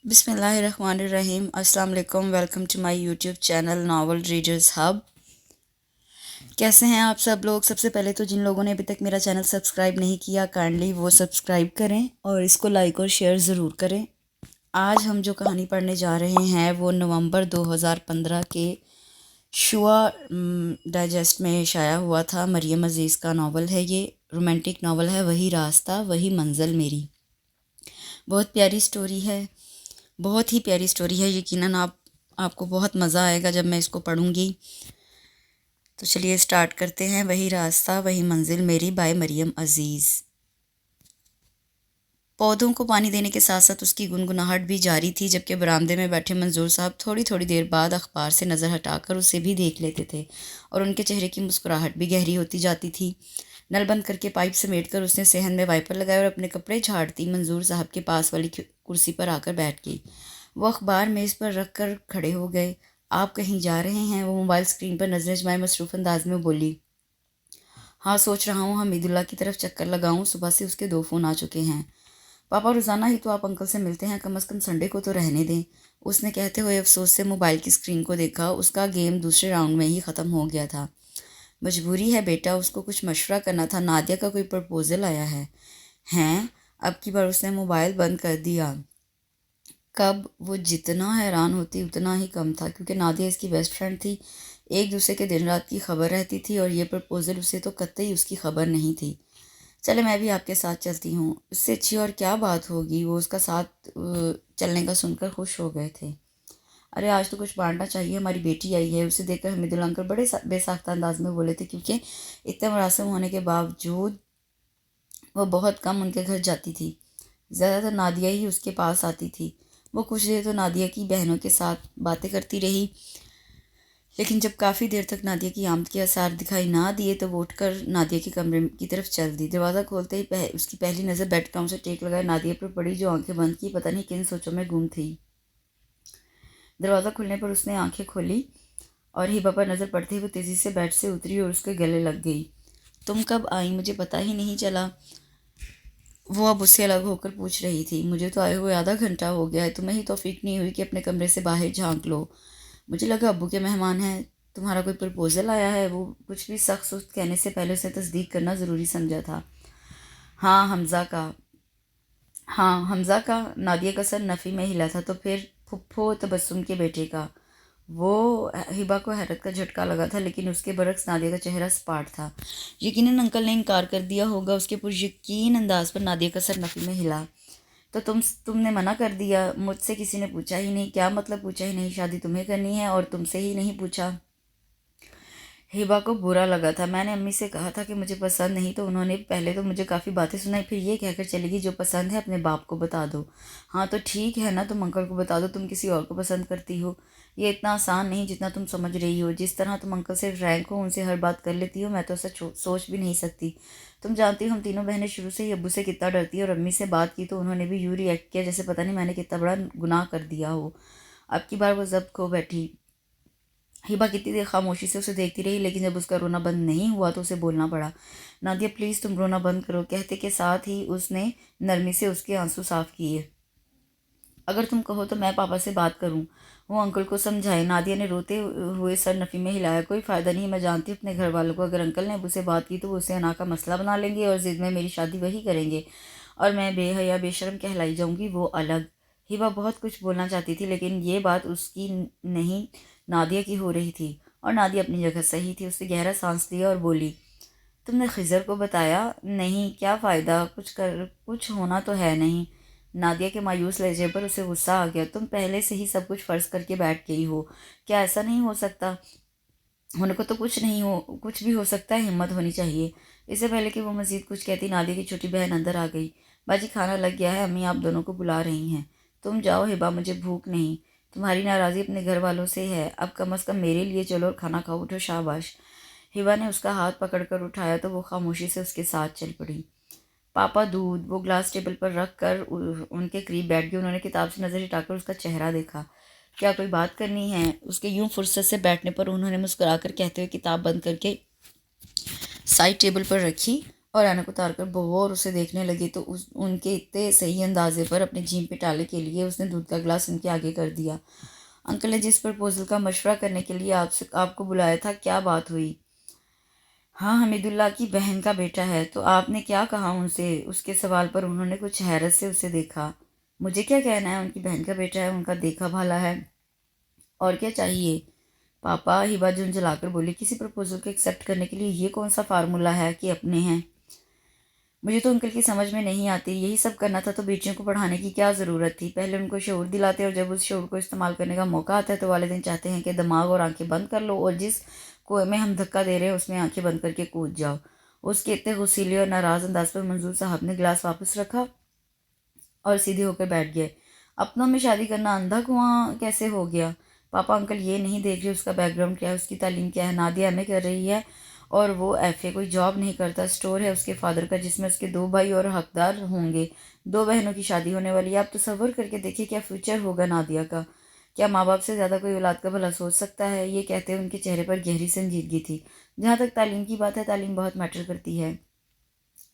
بسم اللہ الرحمن الرحیم۔ السلام علیکم، welcome to my YouTube channel novel readers hub. کیسے ہیں آپ سب لوگ؟ سب سے پہلے تو جن لوگوں نے ابھی تک میرا چینل سبسکرائب نہیں کیا کائنڈلی وہ سبسکرائب کریں اور اس کو لائک اور شیئر ضرور کریں۔ آج ہم جو کہانی پڑھنے جا رہے ہیں وہ نومبر 2015 کے شوا ڈائجسٹ میں شائع ہوا تھا۔ مریم عزیز کا ناول ہے، یہ رومانٹک ناول ہے، وہی راستہ وہی منزل میری۔ بہت پیاری سٹوری ہے، بہت ہی پیاری سٹوری ہے۔ یقیناً آپ کو بہت مزہ آئے گا جب میں اس کو پڑھوں گی۔ تو چلیے سٹارٹ کرتے ہیں۔ وہی راستہ وہی منزل میری بائے مریم عزیز۔ پودوں کو پانی دینے کے ساتھ ساتھ اس کی گنگناہٹ بھی جاری تھی، جبکہ برآمدے میں بیٹھے منظور صاحب تھوڑی تھوڑی دیر بعد اخبار سے نظر ہٹا کر اسے بھی دیکھ لیتے تھے اور ان کے چہرے کی مسکراہٹ بھی گہری ہوتی جاتی تھی۔ نل بند کر کے پائپ سمیٹ کر اس نے صحن میں وائپر لگائے اور اپنے کپڑے جھاڑتی منظور صاحب کے پاس والی کرسی پر آ کر بیٹھ گئی۔ وہ اخبار میز پر رکھ کر کھڑے ہو گئے۔ آپ کہیں جا رہے ہیں؟ وہ موبائل اسکرین پر نظریں جمائے مصروف انداز میں بولی۔ ہاں، سوچ رہا ہوں حمید اللہ کی طرف چکر لگاؤں، صبح سے اس کے 2 فون آ چکے ہیں۔ پاپا روزانہ ہی تو آپ انکل سے ملتے ہیں، کم از کم سنڈے کو تو رہنے دیں، اس نے کہتے ہوئے افسوس سے موبائل کی اسکرین کو دیکھا۔ اس کا گیم دوسرے راؤنڈ میں ہی ختم ہو گیا تھا۔ مجبوری ہے بیٹا، اس کو کچھ مشورہ کرنا تھا۔ نادیہ کا کوئی پرپوزل آیا ہے؟ ہیں؟ اب کی بار اس نے موبائل بند کر دیا۔ کب؟ وہ جتنا حیران ہوتی اتنا ہی کم تھا، کیونکہ نادیہ اس کی بیسٹ فرینڈ تھی۔ ایک دوسرے کے دن رات کی خبر رہتی تھی اور یہ پرپوزل اسے تو قطعی اس کی خبر نہیں تھی۔ چلے میں بھی آپ کے ساتھ چلتی ہوں، اس سے اچھی اور کیا بات ہوگی؟ وہ اس کا ساتھ چلنے کا سن کر خوش ہو گئے تھے۔ ارے آج تو کچھ بانٹنا چاہیے، ہماری بیٹی آئی ہے۔ اسے دیکھ کر حمید اللہ انکل بڑے بے ساختہ انداز میں بولے تھے، کیونکہ اتنے مراسم ہونے کے باوجود وہ بہت کم ان کے گھر جاتی تھی۔ زیادہ تر نادیہ ہی اس کے پاس آتی تھی۔ وہ کچھ دیر تو نادیہ کی بہنوں کے ساتھ باتیں کرتی رہی، لیکن جب کافی دیر تک نادیہ کی آمد کے آثار دکھائی نہ دیے تو وہ اٹھ کر نادیہ کے کمرے کی طرف چل دی۔ دروازہ کھولتے ہی اس کی پہلی نظر بیڈ ٹاؤن سے ٹیک لگائے نادیہ پر پڑی، جو آنکھیں بند کی پتہ نہیں کن سوچوں میں گم تھی۔ دروازہ کھلنے پر اس نے آنکھیں کھولی اور ہبا پر نظر پڑتے ہی وہ تیزی سے بیڈ سے اتری اور اس کے گلے لگ گئی۔ تم کب آئی؟ مجھے پتہ ہی نہیں چلا، وہ اب اس سے الگ ہو کر پوچھ رہی تھی۔ مجھے تو آئے ہوئے آدھا گھنٹہ ہو گیا ہے، تمہیں ہی توفیق نہیں ہوئی کہ اپنے کمرے سے باہر جھانک لو؟ مجھے لگا ابو کے مہمان ہیں، تمہارا کوئی پرپوزل آیا ہے؟ وہ کچھ بھی سخت سست کہنے سے پہلے اسے تصدیق کرنا ضروری سمجھا تھا۔ ہاں حمزہ کا۔ ہاں حمزہ کا؟ نادیہ کا سر نفی میں ہلا تھا۔ تو پھر پھپھو تبسم کے بیٹے کا؟ وہ ہبا کو حیرت کا جھٹکا لگا تھا، لیکن اس کے برعکس نادیہ کا چہرہ سپاٹ تھا۔ یقیناً انکل نے انکار کر دیا ہوگا، اس کے پریقین انداز پر نادیہ کا سر نفی میں ہلا۔ تو تم نے منع کر دیا؟ مجھ سے کسی نے پوچھا ہی نہیں۔ کیا مطلب پوچھا ہی نہیں؟ شادی تمہیں کرنی ہے اور تم سے ہی نہیں پوچھا؟ ہبا کو برا لگا تھا۔ میں نے امی سے کہا تھا کہ مجھے پسند نہیں، تو انہوں نے پہلے تو مجھے کافی باتیں سنائی، پھر یہ کہہ کر چلی گئی جو پسند ہے اپنے باپ کو بتا دو۔ ہاں تو ٹھیک ہے نا، تم انکل کو بتا دو تم کسی اور کو پسند کرتی ہو۔ یہ اتنا آسان نہیں جتنا تم سمجھ رہی ہو۔ جس طرح تم انکل سے فرینک ہو، ان سے ہر بات کر لیتی ہو، میں تو ایسا سوچ بھی نہیں سکتی۔ تم جانتی ہو ہم تینوں بہنیں شروع سے ہی ابو سے کتنا ڈرتی ہیں، اور امی سے بات کی تو انہوں نے بھی یوں ری ایکٹ کیا جیسے پتہ نہیں میں نے کتنا بڑا گناہ کر دیا ہو۔ اب کی بار وہ ضبط کھو بیٹھی۔ ہبا کتنی دیر خاموشی سے اسے دیکھتی رہی، لیکن جب اس کا رونا بند نہیں ہوا تو اسے بولنا پڑا۔ نادیہ پلیز تم رونا بند کرو، کہتے کے ساتھ ہی اس نے نرمی سے اس کے آنسو صاف کیے۔ اگر تم کہو تو میں پاپا سے بات کروں، وہ انکل کو سمجھائے۔ نادیہ نے روتے ہوئے سر نفی میں ہلایا۔ کوئی فائدہ نہیں، میں جانتی ہوں اپنے گھر والوں کو، اگر انکل نے ابو سے بات کی تو وہ اسے انا کا مسئلہ بنا لیں گے اور ضد میں میری شادی وہی کریں گے اور میں بے حیا بے شرم کہلائی جاؤں گی، وہ الگ۔ ہبا بہت کچھ بولنا چاہتی تھی، لیکن یہ بات اس کی نہیں نادیہ کی ہو رہی تھی، اور نادیہ اپنی جگہ صحیح تھی۔ اس نے گہرا سانس لیا اور بولی، تم نے خضر کو بتایا؟ نہیں، کیا فائدہ، کچھ ہونا تو ہے نہیں۔ نادیہ کے مایوس لہجے پر اسے غصہ آ گیا۔ تم پہلے سے ہی سب کچھ فرض کر کے بیٹھ گئی ہو، کیا ایسا نہیں ہو سکتا؟ ہونے کو تو کچھ بھی ہو سکتا ہے، ہمت ہونی چاہیے۔ اس سے پہلے کہ وہ مزید کچھ کہتی، نادیہ کی چھوٹی بہن اندر آ گئی۔ باجی کھانا لگ گیا ہے، امی آپ دونوں کو بلا رہی ہیں، تم جاؤ۔ ہبا مجھے بھوک نہیں، تمہاری ناراضی اپنے گھر والوں سے ہے، اب کم از کم میرے لیے چلو اور کھانا کھاؤ، اٹھو شاباش۔ ہبا نے اس کا ہاتھ پکڑ کر اٹھایا تو وہ خاموشی سے اس کے ساتھ چل پڑی۔ پاپا دودھ، وہ گلاس ٹیبل پر رکھ کر ان کے قریب بیٹھ گئی۔ انہوں نے کتاب سے نظر ہٹا کر اس کا چہرہ دیکھا۔ کیا کوئی بات کرنی ہے؟ اس کے یوں فرصت سے بیٹھنے پر انہوں نے مسکرا کر کہتے ہوئے کتاب بند کر کے سائڈ ٹیبل پر رکھی اور اینک اتار کر بغور اسے دیکھنے لگے تو ان کے اتنے صحیح اندازے پر اپنے جیم پہ ٹالے کے لیے اس نے دودھ کا گلاس ان کے آگے کر دیا۔ انکل نے جس پرپوزل کا مشورہ کرنے کے لیے آپ کو بلایا تھا، کیا بات ہوئی؟ ہاں، حمید اللہ کی بہن کا بیٹا ہے۔ تو آپ نے کیا کہا ان سے؟ اس کے سوال پر انہوں نے کچھ حیرت سے اسے دیکھا۔ مجھے کیا کہنا ہے، ان کی بہن کا بیٹا ہے، ان کا دیکھا بھالا ہے، اور کیا چاہیے؟ پاپا، ہبا جلا کر بولی، کسی پرپوزل کو ایکسیپٹ کرنے کے لیے یہ کون سا فارمولہ ہے کہ اپنے ہیں؟ مجھے تو انکل کی سمجھ میں نہیں آتی، یہی سب کرنا تھا تو بیٹیوں کو پڑھانے کی کیا ضرورت تھی؟ پہلے ان کو شعور دلاتے اور جب اس شعور کو استعمال کرنے کا موقع آتا ہے تو والدین چاہتے ہیں کہ دماغ اور آنکھیں بند کر لو اور جس کنویں میں ہم دھکا دے رہے ہیں اس میں آنکھیں بند کر کے کود جاؤ۔ اس کے اتنے غصیلے اور ناراض انداز پر منظور صاحب نے گلاس واپس رکھا اور سیدھے ہو کر بیٹھ گئے۔ اپنوں میں شادی کرنا اندھا کنواں کیسے ہو گیا؟ پاپا، انکل یہ نہیں دیکھ رہے اس کا بیک گراؤنڈ کیا ہے، اس کی تعلیم کیا ہے؟ نادیہ ایم اے کر رہی ہے اور وہ ایف اے، کوئی جاب نہیں کرتا، اسٹور ہے اس کے فادر کا جس میں اس کے 2 بھائی اور حقدار ہوں گے، 2 بہنوں کی شادی ہونے والی ہے۔ آپ تصور کر کے دیکھیں کیا فیوچر ہوگا نادیہ کا؟ کیا ماں باپ سے زیادہ کوئی اولاد کا بھلا سوچ سکتا ہے؟ یہ کہتے ان کے چہرے پر گہری سنجیدگی تھی۔ جہاں تک تعلیم کی بات ہے، تعلیم بہت میٹر کرتی ہے،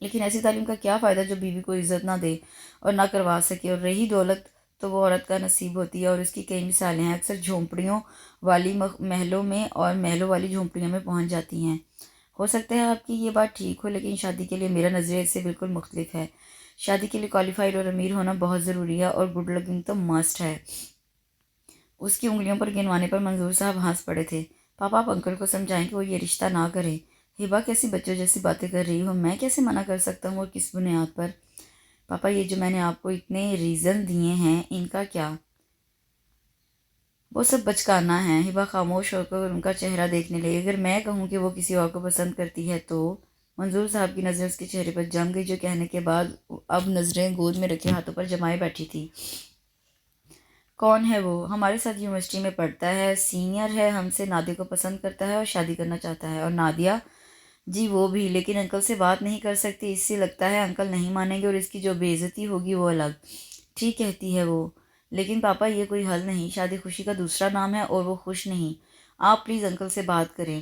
لیکن ایسی تعلیم کا کیا فائدہ جو بیوی کو عزت نہ دے اور نہ کروا سکے، اور رہی دولت تو وہ عورت کا نصیب ہوتی ہے، اور اس کی کئی مثالیں ہیں، اکثر جھونپڑیوں والی محلوں میں اور محلوں والی جھونپڑیوں میں پہنچ جاتی ہیں۔ ہو سکتا ہے آپ کی یہ بات ٹھیک ہو، لیکن شادی کے لیے میرا نظریہ اس سے بالکل مختلف ہے۔ شادی کے لیے کوالیفائڈ اور امیر ہونا بہت ضروری ہے، اور گڈ لکنگ تو مسٹ ہے۔ اس کی انگلیوں پر گنوانے پر منظور صاحب ہنس پڑے تھے۔ پاپا، آپ انکل کو سمجھائیں کہ وہ یہ رشتہ نہ کرے۔ ہبا، کیسی بچوں جیسی باتیں کر رہی ہو، میں کیسے منع کر سکتا ہوں اور کس بنیاد پر؟ پاپا، یہ جو میں نے آپ کو اتنے ریزن دیے ہیں، ان کا کیا؟ وہ سب بچکانا ہے۔ ہبا خاموش ہو کر ان کا چہرہ دیکھنے لگی۔ اگر میں کہوں کہ وہ کسی اور کو پسند کرتی ہے تو؟ منظور صاحب کی نظر اس کے چہرے پر جم گئی، جو کہنے کے بعد اب نظریں گود میں رکھے ہاتھوں پر جمائے بیٹھی تھی۔ کون ہے وہ؟ ہمارے ساتھ یونیورسٹی میں پڑھتا ہے، سینئر ہے ہم سے، نادیہ کو پسند کرتا ہے اور شادی کرنا چاہتا ہے۔ اور نادیہ؟ جی وہ بھی، لیکن انکل سے بات نہیں کر سکتی، اس سے لگتا ہے انکل نہیں مانیں گے اور اس کی جو بے عزتی ہوگی وہ الگ۔ ٹھیک کہتی ہے وہ، لیکن پاپا یہ کوئی حل نہیں، شادی خوشی کا دوسرا نام ہے اور وہ خوش نہیں۔ آپ پلیز انکل سے بات کریں۔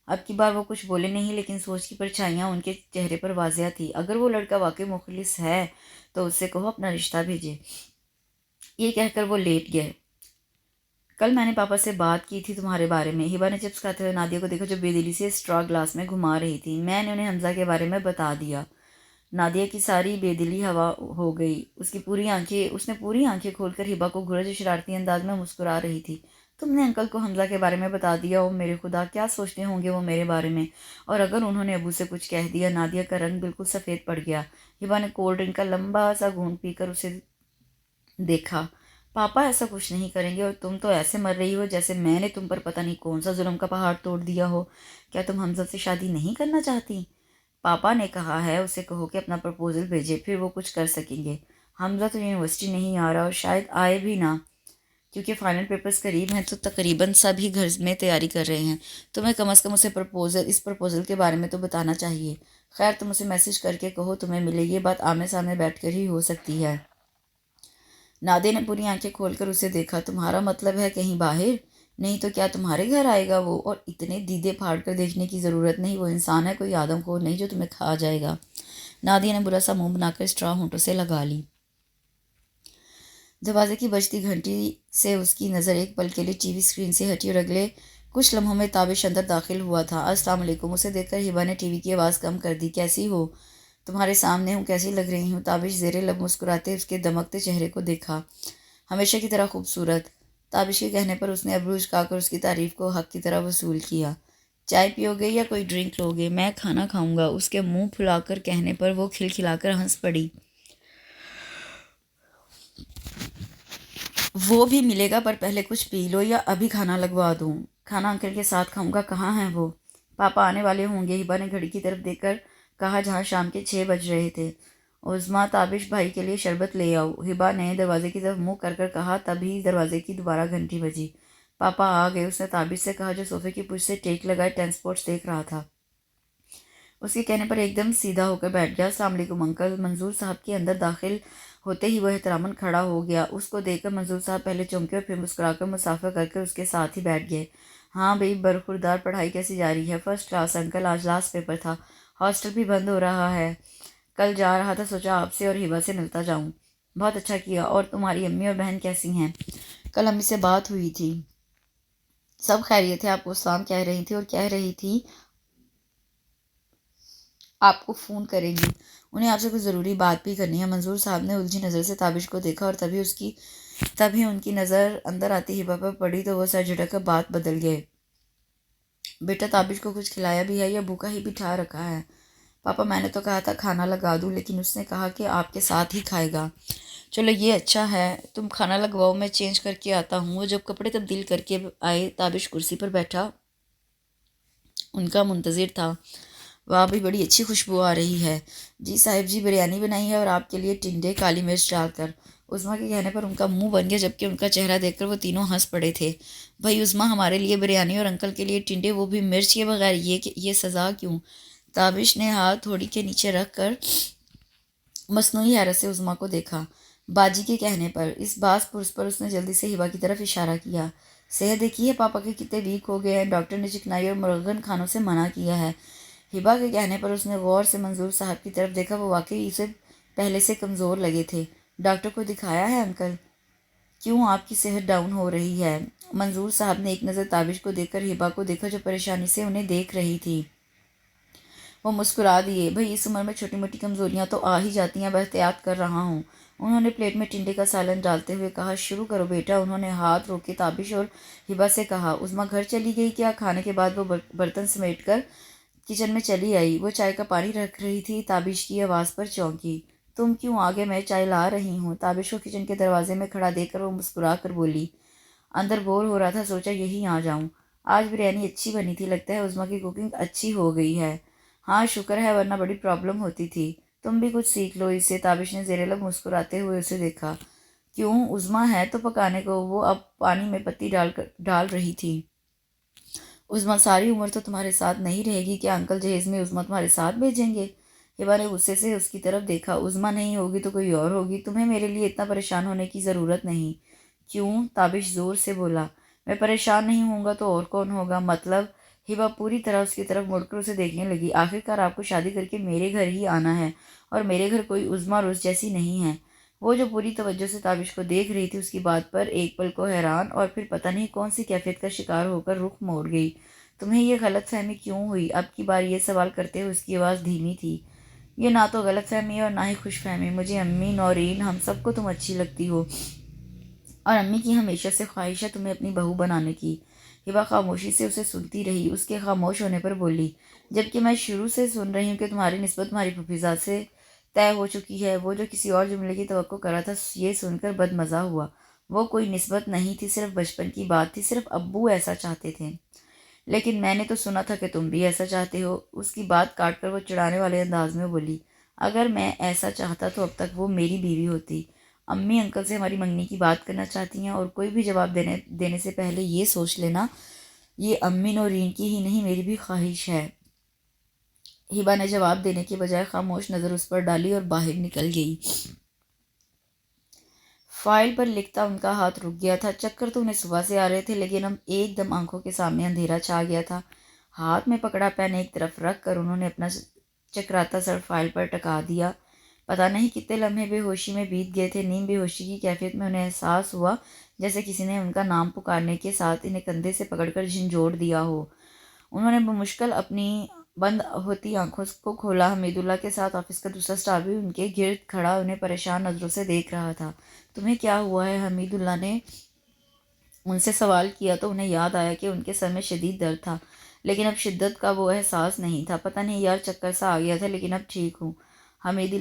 اب کی بار وہ کچھ بولے نہیں، لیکن سوچ کی پرچھائیاں ان کے چہرے پر واضح تھی۔ اگر وہ لڑکا واقعی مخلص ہے تو اس سے کہو اپنا رشتہ بھیجے۔ یہ کہہ کر وہ لیٹ گئے۔ کل میں نے پاپا سے بات کی تھی تمہارے بارے میں۔ ہبا نے چپس کھاتے ہوئے نادیہ کو دیکھا جو بے دلی سے اسٹرا گلاس میں گھما رہی تھی۔ میں نے انہیں حمزہ کے بارے میں بتا دیا۔ نادیہ کی ساری بے دلی ہوا ہو گئی۔ اس نے پوری آنکھیں کھول کر ہبا کو گھورا جو شرارتی انداز میں مسکرا رہی تھی۔ تم نے انکل کو حمزہ کے بارے میں بتا دیا؟ او میرے خدا، کیا سوچتے ہوں گے وہ میرے بارے میں؟ اور اگر انہوں نے ابو سے کچھ کہہ دیا؟ نادیہ کا رنگ بالکل سفید پڑ گیا۔ ہبا نے کولڈ ڈرنک کا لمبا سا گھونٹ پی کر اسے دیکھا۔ پاپا ایسا کچھ نہیں کریں گے، اور تم تو ایسے مر رہی ہو جیسے میں نے تم پر پتہ نہیں کون سا ظلم کا پہاڑ توڑ دیا ہو۔ کیا تم حمزہ سے شادی نہیں کرنا چاہتی؟ پاپا نے کہا ہے اسے کہو کہ اپنا پرپوزل بھیجے، پھر وہ کچھ کر سکیں گے۔ حمزہ تو یونیورسٹی نہیں آ رہا اور شاید آئے بھی نہ، کیونکہ فائنل پیپرز قریب ہیں تو تقریباً سب ہی گھر میں تیاری کر رہے ہیں۔ تمہیں کم از کم اسے اس پرپوزل کے بارے میں تو بتانا چاہیے۔ خیر، تم اسے میسج کر کے کہو تمہیں ملے، یہ بات آمنے سامنے بیٹھ کر ہی ہو سکتی ہے۔ نادیہ نے پوری آنکھیں کھول کر اسے دیکھا۔ تمہارا مطلب ہے کہیں باہر؟ نہیں تو کیا تمہارے گھر آئے گا وہ؟ اور اتنے دیدے پھاڑ کر دیکھنے کی ضرورت نہیں، وہ انسان ہے، کوئی آدم خور نہیں جو تمہیں کھا جائے گا۔ نادیہ نے برا سا منہ بنا کر اسٹرا ہونٹوں سے لگا لی۔ دروازے کی بجتی گھنٹی سے اس کی نظر ایک پل کے لیے ٹی وی اسکرین سے ہٹی اور اگلے کچھ لمحوں میں تابش اندر داخل ہوا تھا۔ السلام علیکم۔ اسے دیکھ کر ہبا نے ٹی وی کی آواز کم کر دی۔ کیسی ہو؟ تمہارے سامنے ہوں، کیسی لگ رہی ہوں؟ تابش زیر لب مسکراتے اس کے دمکتے چہرے کو دیکھا۔ ہمیشہ کی طرح خوبصورت۔ تابش کے کہنے پر اس نے ابرو جھکا کر اس کی تعریف کو حق کی طرح وصول کیا۔ چائے پیو گے یا کوئی ڈرنک لو گے؟ میں کھانا کھاؤں گا، اس کے منہ پھلا کر کہنے پر وہ کھلکھلا کر ہنس پڑی۔ وہ بھی ملے گا، پر پہلے کچھ پی لو یا ابھی کھانا لگوا دوں؟ کھانا انکل کے ساتھ کھاؤں گا۔ کہاں ہیں وہ؟ پاپا آنے والے ہوں گے، ہبا نے گھڑی کی طرف دیکھ کر کہا جہاں شام کے 6 بج رہے تھے۔ عظمیٰ، تابش بھائی کے لیے شربت لے آؤ، ہبا نے دروازے کی طرف منہ کر کر کہا۔ تبھی دروازے کی دوبارہ گھنٹی بجی۔ پاپا آ گئے، اس نے تابش سے کہا جو صوفے کی پشت سے ٹیک لگائے ٹرانسپورٹس دیکھ رہا تھا۔ اس کے کہنے پر ایک دم سیدھا ہو کر بیٹھ گیا۔ السلام علیکم انکل۔ منظور صاحب کے اندر داخل ہوتے ہی وہ احتراماً کھڑا ہو گیا۔ اس کو دیکھ کر منظور صاحب پہلے چونکے اور پھر مسکرا کر مسافہ کر کے اس کے ساتھ ہی بیٹھ گئے۔ ہاں بھئی، برخوردار پڑھائی کیسی جا رہی ہے؟ فرسٹ کلاس انکل، آج لاسٹ پیپر تھا ہاسٹل بھی بند ہو رہا ہے، کل جا رہا تھا، سوچا آپ سے اور ہبا سے ملتا جاؤں۔ بہت اچھا کیا۔ اور تمہاری امی اور بہن کیسی ہیں؟ کل امی سے بات ہوئی تھی، سب خیریت ہے۔ آپ کو سلام کہہ رہی تھی اور کہہ رہی تھی آپ کو فون کریں گی، انہیں آپ سے کچھ ضروری بات بھی کرنی ہے۔ منظور صاحب نے الجھی نظر سے تابش کو دیکھا اور تبھی ان کی نظر اندر آتی ہبا پر پڑی تو وہ سر جھٹک کر بات بدل گئے۔ بیٹا تابش کو کچھ کھلایا بھی ہے یا بھوکا ہی بٹھا رکھا ہے؟ پاپا میں نے تو کہا تھا کھانا لگا دوں، لیکن اس نے کہا کہ آپ کے ساتھ ہی کھائے گا۔ چلو یہ اچھا ہے، تم کھانا لگواؤ، میں چینج کر کے آتا ہوں۔ وہ جب کپڑے تبدیل کر کے آئے، تابش کرسی پر بیٹھا ان کا منتظر تھا۔ وہاں بھی بڑی اچھی خوشبو آ رہی ہے۔ جی صاحب جی، بریانی بنائی ہے اور آپ کے لیے ٹنڈے کالی مرچ ڈال کر۔ عظمیٰ کے کہنے پر ان کا منہ بن گیا، جبکہ ان کا چہرہ دیکھ کر وہ تینوں ہنس پڑے تھے۔ بھائی عظمیٰ، ہمارے لیے بریانی اور انکل کے لیے ٹنڈے، وہ بھی مرچ کے بغیر، یہ سزا کیوں؟ تابش نے ہاتھ تھوڑی کے نیچے رکھ کر مصنوعی حیرت سے عظمیٰ کو دیکھا۔ باجی کے کہنے پر اس باز پرس پر اس نے جلدی سے ہبا کی طرف اشارہ کیا۔ صحت دیکھی ہے پاپا کے کتنے ویک ہو گئے ہیں، ڈاکٹر نے چکنائی اور مرغن کھانوں سے منع کیا ہے۔ ہبا کے کہنے پر اس نے غور سے منظور صاحب کی طرف دیکھا، وہ واقعی اسے پہلے سے کمزور لگے تھے۔ ڈاکٹر کو دکھایا ہے انکل؟ کیوں آپ کی صحت ڈاؤن ہو رہی ہے؟ منظور صاحب نے ایک نظر تابش کو دیکھ کر ہبا کو دیکھا جو پریشانی سے انہیں دیکھ رہی تھی۔ وہ مسکرا دیے۔ بھئی اس عمر میں چھوٹی موٹی کمزوریاں تو آ ہی جاتی ہیں، اب احتیاط کر رہا ہوں۔ انہوں نے پلیٹ میں ٹنڈے کا سالن ڈالتے ہوئے کہا، شروع کرو بیٹا۔ انہوں نے ہاتھ روکے تابش اور ہبا سے کہا، عظمیٰ گھر چلی گئی کیا؟ کھانے کے بعد وہ برتن سمیٹ کر کچن میں چلی آئی۔ وہ چائے کا پانی رکھ رہی تھی۔ تابش کی آواز پر چونکی۔ تم کیوں آگے، میں چائے لا رہی ہوں۔ تابش کو کچن کے دروازے میں کھڑا دیکھ کر وہ مسکرا کر بولی، اندر بور ہو رہا تھا، سوچا یہی آ جاؤں۔ آج بریانی اچھی بنی تھی، لگتا ہے عظمیٰ کی کوکنگ اچھی ہو گئی ہے۔ ہاں شکر ہے، ورنہ بڑی پرابلم ہوتی تھی۔ تم بھی کچھ سیکھ لو اس سے۔ تابش نے زیر لب مسکراتے ہوئے اسے دیکھا۔ کیوں؟ عظمیٰ ہے تو پکانے کو۔ وہ اب پانی میں پتی ڈال رہی تھی۔ عظمیٰ ساری عمر تو تمہارے ساتھ نہیں رہے گی کیا؟ انکل جہیز میں عظمیٰ تمہارے ساتھ بھیجیں گے؟ ہبا نے غصے سے اس کی طرف دیکھا۔ عظمیٰ نہیں ہوگی تو کوئی اور ہوگی، تمہیں میرے لیے اتنا پریشان ہونے کی ضرورت نہیں۔ کیوں؟ تابش زور سے بولا۔ میں پریشان نہیں ہوں گا تو اور کون ہوگا؟ مطلب؟ ہبا پوری طرح اس کی طرف مڑ کر اسے دیکھنے لگی۔ آخرکار آپ کو شادی کر کے میرے گھر ہی آنا ہے، اور میرے گھر کوئی عظمیٰ روز جیسی نہیں ہے۔ وہ جو پوری توجہ سے تابش کو دیکھ رہی تھی، اس کی بات پر ایک پل کو حیران اور پھر پتہ نہیں کون سی کیفیت کا شکار ہو کر رخ موڑ گئی۔ تمہیں یہ غلط فہمی کیوں ہوئی؟ اب کی بار یہ سوال کرتے ہوئے اس کی آواز دھیمی تھی۔ یہ نہ تو غلط فہمی ہے اور نہ ہی خوش فہمی۔ مجھے امی، نورین، ہم سب کو تم اچھی لگتی ہو، اور امی کی ہمیشہ سے خواہش ہے تمہیں اپنی بہو بنانے کی۔ ہبا خاموشی سے اسے سنتی رہی۔ اس کے خاموش ہونے پر بولی، جبکہ میں شروع سے سن رہی ہوں کہ تمہاری نسبت تمہاری پھوپھیزاد سے طے ہو چکی ہے۔ وہ جو کسی اور جملے کی توقع کر رہا تھا، یہ سن کر بد مزہ ہوا۔ وہ کوئی نسبت نہیں تھی، صرف بچپن کی بات تھی، صرف ابو ایسا چاہتے تھے۔ لیکن میں نے تو سنا تھا کہ تم بھی ایسا چاہتے ہو۔ اس کی بات کاٹ کر وہ چڑھانے والے انداز میں بولی، اگر میں ایسا چاہتا تو اب تک وہ میری بیوی ہوتی۔ امی انکل سے ہماری منگنی کی بات کرنا چاہتی ہیں، اور کوئی بھی جواب دینے سے پہلے یہ سوچ لینا، یہ امی نورین کی ہی نہیں میری بھی خواہش ہے۔ ہبا نے جواب دینے کے بجائے خاموش نظر اس پر ڈالی اور باہر نکل گئی۔ فائل پر لکھتا ان کا ہاتھ رک گیا تھا۔ چکر تو انہیں صبح سے آ رہے تھے، لیکن اب ایک دم آنکھوں کے سامنے اندھیرا چھا گیا تھا۔ ہاتھ میں پکڑا پین ایک طرف رکھ کر انہوں نے اپنا چکراتا سر فائل پر ٹکا دیا۔ پتہ نہیں کتنے لمحے بے ہوشی میں بیت گئے تھے۔ نیم بے ہوشی کی کیفیت میں انہیں احساس ہوا جیسے کسی نے ان کا نام پکارنے کے ساتھ انہیں کندھے سے پکڑ کر جھنجھوڑ دیا ہو۔ انہوں نے بمشکل اپنی بند ہوتی آنکھوں کو کھولا۔ حمید اللہ کے ساتھ آفس کا دوسرا سٹاف بھی ان کے گرد کھڑا انہیں پریشان نظروں سے دیکھ رہا تھا۔ تمہیں کیا ہوا ہے؟ حمید اللہ نے ان سے سوال کیا تو انہیں یاد آیا کہ ان کے سر میں شدید درد تھا، لیکن اب شدت کا وہ احساس نہیں تھا۔ پتہ نہیں یار، چکر سا آ گیا تھا، لیکن اب ٹھیک ہوں۔ حمید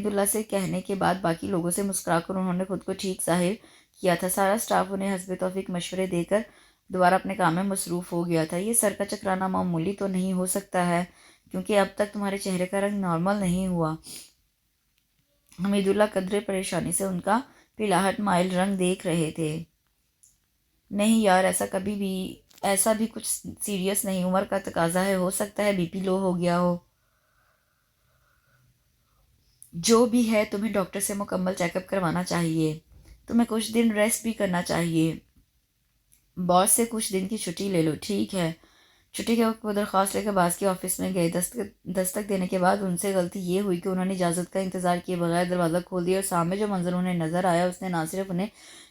اللہ سے کہنے کے بعد باقی لوگوں سے مسکرا کر انہوں نے خود کو ٹھیک ظاہر کیا تھا۔ سارا سٹاف انہیں حسب توفیق مشورے دے کر دوبارہ اپنے کام میں مصروف ہو گیا تھا۔ یہ سر کا چکرانا معمولی تو نہیں ہو سکتا ہے، کیونکہ اب تک تمہارے چہرے کا رنگ نارمل نہیں ہوا۔ حمید اللہ قدرے پریشانی سے ان کا پلاہٹ مائل رنگ دیکھ رہے تھے۔ نہیں یار، ایسا بھی کچھ سیریس نہیں، عمر کا تقاضا ہے، ہو سکتا ہے بی پی لو ہو گیا ہو۔ جو بھی ہے، تمہیں ڈاکٹر سے مکمل چیک اپ کروانا چاہیے۔ تمہیں کچھ دن ریسٹ بھی کرنا چاہیے۔ باس سے کچھ دن کی چھٹی لے لو۔ ٹھیک ہے، چھٹی کے وقت وہ درخواست لے کر باز کے آفس میں گئے۔ دستک دینے کے بعد ان سے غلطی یہ ہوئی کہ انہوں نے اجازت کا انتظار کیے بغیر دروازہ کھول دیا، اور سامنے جو منظر انہیں نظر آیا اس نے نہ صرف انہیں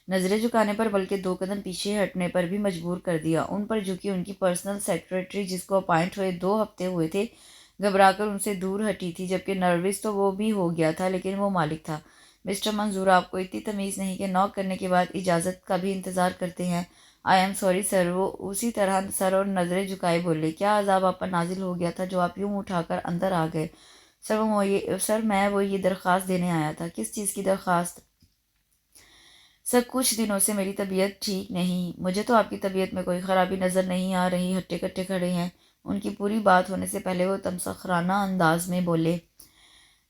نظریں جھکانے پر بلکہ 2 قدم پیچھے ہٹنے پر بھی مجبور کر دیا۔ ان پر جھکی ان کی پرسنل سیکرٹری، جس کو اپائنٹ ہوئے 2 ہفتے ہوئے تھے، گھبرا کر ان سے دور ہٹی تھی، جبکہ نروس تو وہ بھی ہو گیا تھا، لیکن وہ مالک تھا۔ مسٹر منظور، آپ کو اتنی تمیز نہیں کہ نوک کرنے کے بعد اجازت کا بھی انتظار کرتے ہیں؟ آئی ایم سوری سر، وہ اسی طرح سر اور نظریں جھکائے بولے۔ کیا عذاب آپ پر نازل ہو گیا تھا جو آپ یوں اٹھا کر اندر آ گئے؟ سر میں وہ یہ درخواست دینے آیا تھا۔ کس چیز کی درخواست؟ سر کچھ دنوں سے میری طبیعت ٹھیک نہیں۔ مجھے تو آپ کی طبیعت میں کوئی خرابی نظر نہیں آ رہی۔ ہٹے کٹے کھڑے ہیں۔ ان کی پوری بات ہونے سے پہلے وہ تمسخرانہ انداز میں بولے۔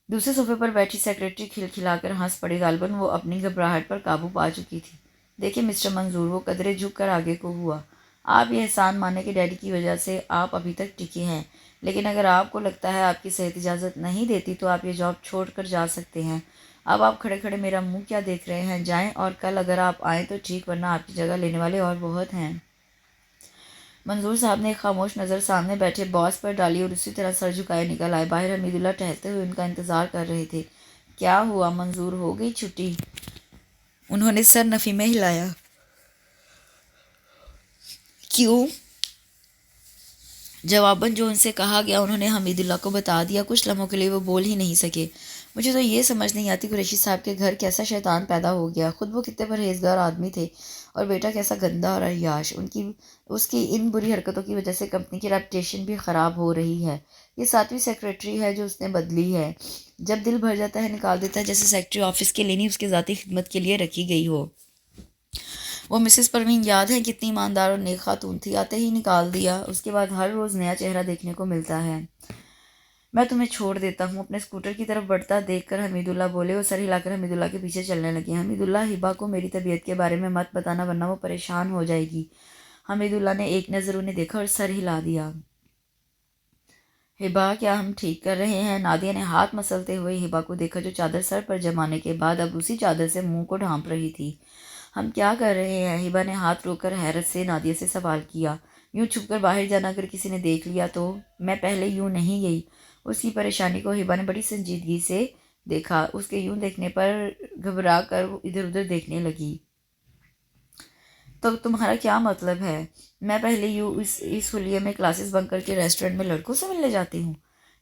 دوسرے صوفے پر بیٹھی سیکرٹری کھلکھلا کر ہنس پڑی۔ غالباً وہ اپنی گھبراہٹ پر قابو پا چکی تھی۔ دیکھیں مسٹر منظور، وہ قدرے جھک کر آگے کو ہوا، آپ یہ احسان مانے کہ ڈیڈی کی وجہ سے آپ ابھی تک ٹکے ہیں، لیکن اگر آپ کو لگتا ہے آپ کی صحت اجازت نہیں دیتی تو آپ یہ جاب چھوڑ کر جا سکتے ہیں۔ اب آپ کھڑے کھڑے میرا منہ کیا دیکھ رہے ہیں؟ جائیں، اور کل اگر آپ آئیں تو ٹھیک، ورنہ آپ کی جگہ لینے والے اور بہت ہیں۔ منظور صاحب نے ایک خاموش نظر سامنے بیٹھے باس پر ڈالی اور اسی طرح سر جھکائے نکل آئے۔ باہر حمید اللہ ٹہلتے ہوئے ان کا انتظار کر رہے تھے۔ کیا ہوا منظور، ہو گئی چھٹی؟ انہوں نے سر نفی میں ہلایا۔ کیوں؟ جواباً جو ان سے کہا گیا انہوں نے حمید اللہ کو بتا دیا۔ کچھ لمحوں کے لیے وہ بول ہی نہیں سکے۔ مجھے تو یہ سمجھ نہیں آتی قریشی صاحب کے گھر کیسا شیطان پیدا ہو گیا۔ خود وہ کتنے پرہیزگار آدمی تھے، اور بیٹا کیسا گندا اور عیاش۔ اس کی ان بری حرکتوں کی وجہ سے کمپنی کی ریپوٹیشن بھی خراب ہو رہی ہے۔ یہ 7ویں سیکرٹری ہے جو اس نے بدلی ہے۔ جب دل بھر جاتا ہے نکال دیتا ہے، جیسے سیکرٹری آفس کے لیے نہیں، اس کی ذاتی خدمت کے لیے رکھی گئی ہو۔ وہ مسز پروین یاد ہے کتنی ایماندار اور نیک خاتون تھی، آتے ہی نکال دیا۔ اس کے بعد ہر روز نیا چہرہ دیکھنے کو ملتا ہے۔ میں تمہیں چھوڑ دیتا ہوں۔ اپنے اسکوٹر کی طرف بڑھتا دیکھ کر حمید اللہ بولے۔ وہ سر ہلا کر حمید اللہ کے پیچھے چلنے لگے۔ حمید اللہ، ہبا کو میری طبیعت کے بارے میں مت بتانا ورنہ وہ پریشان ہو جائے گی۔ حمید اللہ نے ایک نظر انہیں دیکھا اور سر ہلا دیا۔ ہبا، کیا ہم ٹھیک کر رہے ہیں؟ نادیہ نے ہاتھ مسلتے ہوئے ہبا کو دیکھا جو چادر سر پر جمانے کے بعد اب اسی چادر سے منہ کو ڈھانپ رہی تھی۔ ہم کیا کر رہے ہیں؟ ہبا نے ہاتھ روک کر حیرت سے نادیہ سے سوال کیا۔ یوں چھپ کر باہر جانا اگر کسی نے دیکھ لیا تو؟ میں پہلے یوں نہیں گئی۔ اس کی پریشانی کو ہبا نے بڑی سنجیدگی سے دیکھا۔ اس کے یوں دیکھنے پر گھبرا کر وہ ادھر ادھر دیکھنے لگی۔ تو تمہارا کیا مطلب ہے؟ میں پہلے یوں اس حلیے میں کلاسز بنک کر کے ریسٹورنٹ میں لڑکوں سے ملنے جاتی ہوں؟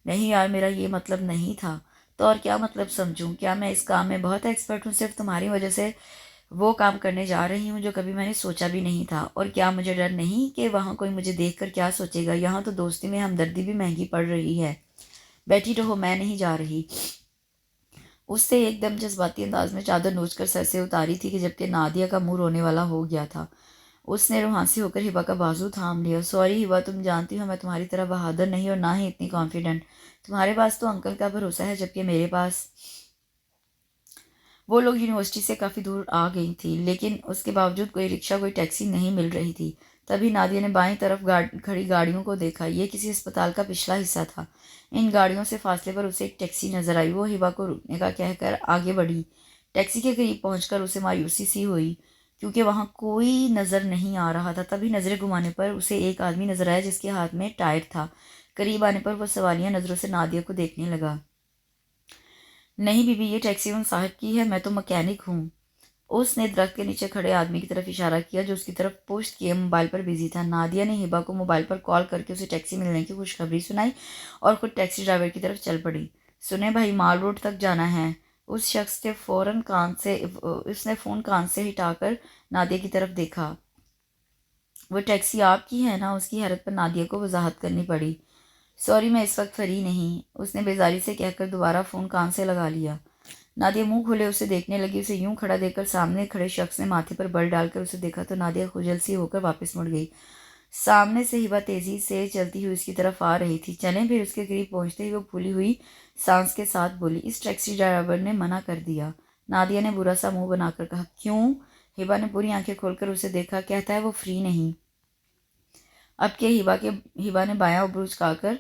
نہیں یار، میرا یہ مطلب نہیں تھا۔ تو اور کیا مطلب سمجھوں؟ کیا میں اس کام میں بہت ایکسپرٹ ہوں؟ صرف تمہاری وجہ سے وہ کام کرنے جا رہی ہوں جو کبھی میں نے سوچا بھی نہیں تھا۔ اور کیا مجھے ڈر نہیں کہ وہاں کوئی مجھے دیکھ کر کیا سوچے گا؟ یہاں تو دوستی میں ہمدردی بھی مہنگی پڑ رہی ہے۔ بیٹھی رہو، میں نہیں جا رہی۔ اس سے ایک دم جذباتی انداز میں چادر نوچ کر سر سے اتاری تھی کہ جبکہ نادیہ کا منہ رونے والا ہو گیا تھا۔ اس نے روحانسی ہو کر ہبا کا بازو تھام لیا۔ سوری ہبا، تم جانتی ہو میں تمہاری طرح بہادر نہیں اور نہ ہی اتنی کانفیڈنٹ۔ تمہارے پاس تو انکل کا بھروسہ ہے، جبکہ میرے پاس… وہ لوگ یونیورسٹی سے کافی دور آ گئی تھی، لیکن اس کے باوجود کوئی رکشہ کوئی ٹیکسی نہیں مل رہی تھی۔ تبھی نادیہ نے بائیں طرف کھڑی گاڑیوں کو دیکھا۔ یہ کسی اسپتال کا پچھلا حصہ تھا۔ ان گاڑیوں سے فاصلے پر اسے ایک ٹیکسی نظر آئی۔ وہ ہبا کو رکنے کا کہہ کر آگے بڑھی۔ ٹیکسی کے قریب پہنچ کر اسے مایوسی سی ہوئی کیونکہ وہاں کوئی نظر نہیں آ رہا تھا۔ تبھی نظریں گھمانے پر اسے ایک آدمی نظر آیا جس کے ہاتھ میں ٹائر تھا۔ قریب آنے پر وہ سوالیہ نظروں سے نادیہ کو دیکھنے لگا۔ نہیں بی بی، یہ ٹیکسی ان صاحب کی ہے، میں تو مکینک ہوں۔ اس نے درخت کے نیچے کھڑے آدمی کی طرف اشارہ کیا جو اس کی طرف پشت کیے موبائل پر بزی تھا۔ نادیہ نے ہبا کو موبائل پر کال کر کے اسے ٹیکسی ملنے کی خوشخبری سنائی اور خود ٹیکسی ڈرائیور کی طرف چل پڑی۔ سنیں بھائی، مال روڈ تک جانا ہے۔ اس شخص نے فون کان سے ہٹا کر نادیہ کی طرف دیکھا۔ وہ ٹیکسی آپ کی ہے نا؟ اس کی حیرت پر نادیہ کو وضاحت کرنی پڑی۔ سوری، میں اس وقت فری نہیں، اس نے بیزاری سے کہہ کر دوبارہ فون کان سے لگا لیا۔ نادیہ منہ کھولے اسے دیکھنے لگی۔ اسے یوں کھڑا دیکھ کر سامنے کھڑے شخص نے ماتھے پر بل ڈال کر اسے دیکھا تو نادیہ خجل سی ہو کر واپس مڑ گئی۔ سامنے سے ہبا تیزی سے چلتی ہوئی اس کی طرف آ رہی تھی۔ چلیں پھر، اس کے قریب پہنچتے ہی وہ پھولی ہوئی سانس کے ساتھ بولی۔ اس ٹیکسی ڈرائیور نے منع کر دیا۔ نادیہ نے برا سا منہ بنا کر کہا، کیوں؟ ہبا نے پوری آنکھیں کھول کر اسے دیکھا۔ کہتا ہے وہ فری نہیں۔ اب کہ ہبا نے بایاں ابرو اچکا کر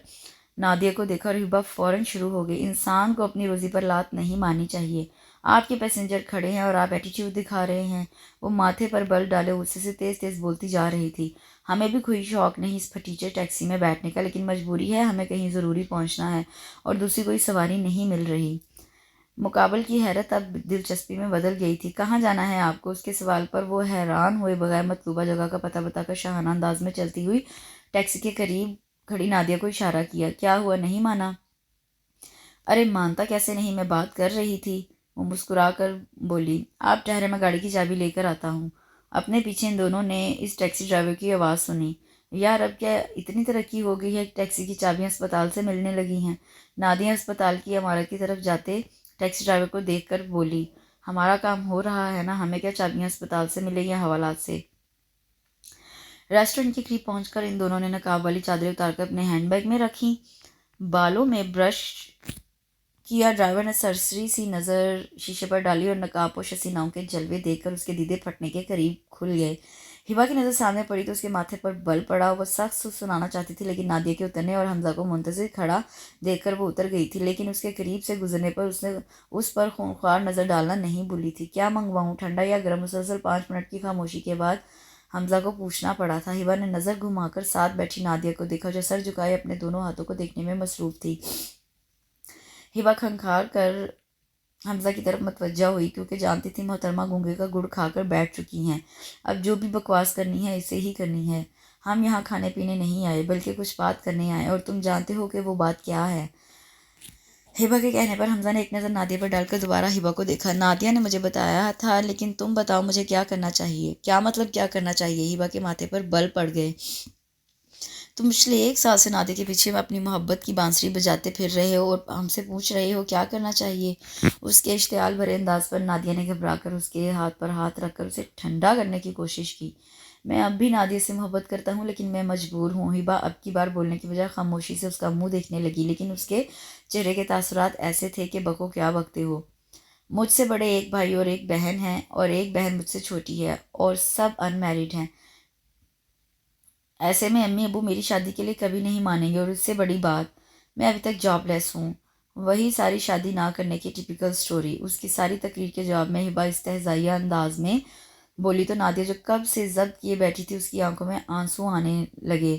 نادیہ کو دیکھا اور ہبا فوراً شروع ہو گئی، انسان کو اپنی روزی پر لات نہیں مارنی چاہیے، آپ کے پیسنجر کھڑے ہیں اور آپ ایٹیٹیوڈ دکھا رہے ہیں۔ وہ ماتھے پر بل ڈالے غصے سے تیز تیز بولتی جا رہی تھی۔ ہمیں بھی کوئی شوق نہیں اس پھٹیچے ٹیکسی میں بیٹھنے کا، لیکن مجبوری ہے، ہمیں کہیں ضروری پہنچنا ہے اور دوسری کوئی سواری نہیں مل رہی۔ مقابل کی حیرت اب دلچسپی میں بدل گئی تھی۔ کہاں جانا ہے آپ کو؟ اس کے سوال پر وہ حیران ہوئے بغیر مطلوبہ جگہ کا پتہ بتا کر شاہانہ انداز میں چلتی ہوئی ٹیکسی کے قریب کھڑی نادیہ کو اشارہ کیا۔ کیا ہوا، نہیں مانا؟ ارے مانتا کیسے نہیں، میں بات کر رہی تھی، وہ مسکرا کر بولی۔ آپ ٹھہرے، میں گاڑی کی چابی لے کر آتا ہوں۔ اپنے پیچھے ان دونوں نے اس ٹیکسی ڈرائیور کی آواز سنی۔ یار اب کیا اتنی ترقی ہو گئی ہے کہ ٹیکسی کی چابیاں اسپتال سے ملنے لگی ہیں؟ نادیہ اسپتال کی عمارت کی طرف جاتے ٹیکسی ڈرائیور کو دیکھ کر بولی۔ ہمارا کام ہو رہا ہے نا، ہمیں کیا چابیاں اسپتال سے ملیں یا حوالات سے؟ ریسٹورنٹ کے قریب پہنچ کر ان دونوں نے نقاب والی چادریں اتار کر اپنے ہینڈ بیگ میں رکھیں، بالوں میں برش کیا۔ ڈرائیور نے سرسری سی نظر شیشے پر ڈالی اور نقاب پوش حسیناؤں کے جلوے دیکھ کر اس کے دیدے پھٹنے کے قریب کھل گئے۔ ہبا کی نظر سامنے پڑی تو اس کے ماتھے پر بل پڑا۔ وہ سخت سنانا چاہتی تھی، لیکن نادیہ کے اترنے اور حمزہ کو منتظر کھڑا دیکھ کر وہ اتر گئی تھی، لیکن اس کے قریب سے گزرنے پر اس نے اس پر خونخوار نظر ڈالنا نہیں بھولی تھی۔ کیا منگواؤں، ٹھنڈا یا گرم؟ مسلسل 5 منٹ کی خاموشی کے بعد حمزہ کو پوچھنا پڑا تھا۔ ہبا نے نظر گھما کر ساتھ بیٹھی نادیہ کو دیکھا، جو سر جھکائے اپنے دونوں ہاتھوں کو دیکھنے میں مصروف تھی۔ ہبا کھنکھار کر حمزہ کی طرف متوجہ ہوئی، کیونکہ جانتی تھی محترمہ گونگے کا گڑ کھا کر بیٹھ چکی ہیں۔ اب جو بھی بکواس کرنی ہے اسے ہی کرنی ہے۔ ہم یہاں کھانے پینے نہیں آئے، بلکہ کچھ بات کرنے آئے، اور تم جانتے ہو کہ وہ بات کیا ہے؟ ہبا کے کہنے پر حمزہ نے ایک نظر نادیہ پر ڈال کر دوبارہ ہبا کو دیکھا۔ نادیہ نے مجھے بتایا تھا، لیکن تم بتاؤ مجھے کیا کرنا چاہیے؟ کیا مطلب کیا کرنا چاہیے؟ ہبا کے ماتھے پر بل پڑ گئے۔ تم پچھلے 1 سال سے نادیہ کے پیچھے اپنی محبت کی بانسری بجاتے پھر رہے ہو اور ہم سے پوچھ رہے ہو کیا کرنا چاہیے؟ اس کے اشتعال بھرے انداز پر نادیہ نے گھبرا کر اس کے ہاتھ پر ہاتھ رکھ کر اسے ٹھنڈا کرنے کی کوشش کی۔ میں اب بھی نادیہ سے محبت کرتا ہوں، لیکن میں مجبور ہوں۔ ہبا اب کی بار بولنے کی بجائے خاموشی سے اس کا منہ دیکھنے لگی، لیکن اس کے چہرے کے تاثرات ایسے تھے کہ بکو کیا بکتے ہو۔ مجھ سے بڑے 1 بھائی اور 1 بہن ہیں، اور 1 بہن مجھ سے چھوٹی ہے، اور سب ان میرڈ ہیں۔ ایسے میں امی ابو میری شادی کے لیے کبھی نہیں مانیں گے، اور اس سے بڑی بات، میں ابھی تک جاب لیس ہوں۔ وہی ساری شادی نہ کرنے کی ٹپیکل سٹوری۔ اس کی ساری تقریر کے جواب میں ہبا استہزائیہ انداز میں بولی تو نادیہ جو کب سے ضبط کیے بیٹھی تھی، اس کی آنکھوں میں آنسو آنے لگے۔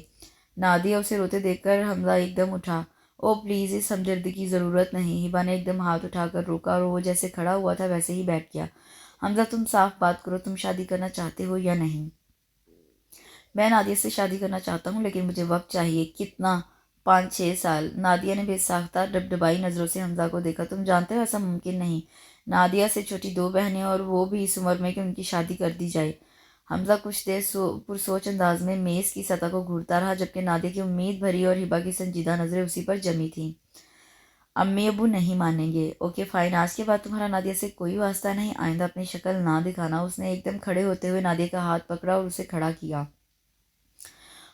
نادیہ اسے روتے دیکھ کر حمزہ ایک دم اٹھا۔ او پلیز، اس ہمدردی کی ضرورت نہیں۔ ہبا نے ایک دم ہاتھ اٹھا کر روکا، اور وہ جیسے کھڑا ہوا تھا ویسے ہی بیٹھ گیا۔ حمزہ تم صاف بات کرو، تم شادی کرنا چاہتے ہو یا نہیں؟ میں نادیہ سے شادی کرنا چاہتا ہوں، لیکن مجھے وقت چاہیے۔ کتنا؟ 5-6 سال۔ نادیہ نے بے ساختہ ڈبڈبائی نظروں سے حمزہ کو دیکھا۔ تم جانتے ہو ایسا ممکن نہیں۔ نادیہ سے چھوٹی 2 بہنیں، اور وہ بھی اس عمر میں کہ ان کی شادی کر دی جائے۔ حمزہ کچھ دیر پرسوچ انداز میں میز کی سطح کو گھورتا رہا، جبکہ نادیہ کی امید بھری اور ہبا کی سنجیدہ نظریں اسی پر جمی تھیں۔ امی ابو نہیں مانیں گے، اوکے فائن، آج کے بعد تمہارا نادیہ سے کوئی واسطہ نہیں، آئندہ اپنی شکل نہ دکھانا۔ اس نے ایک دم کھڑے ہوتے ہوئے نادیہ کا ہاتھ پکڑا اور اسے کھڑا کیا۔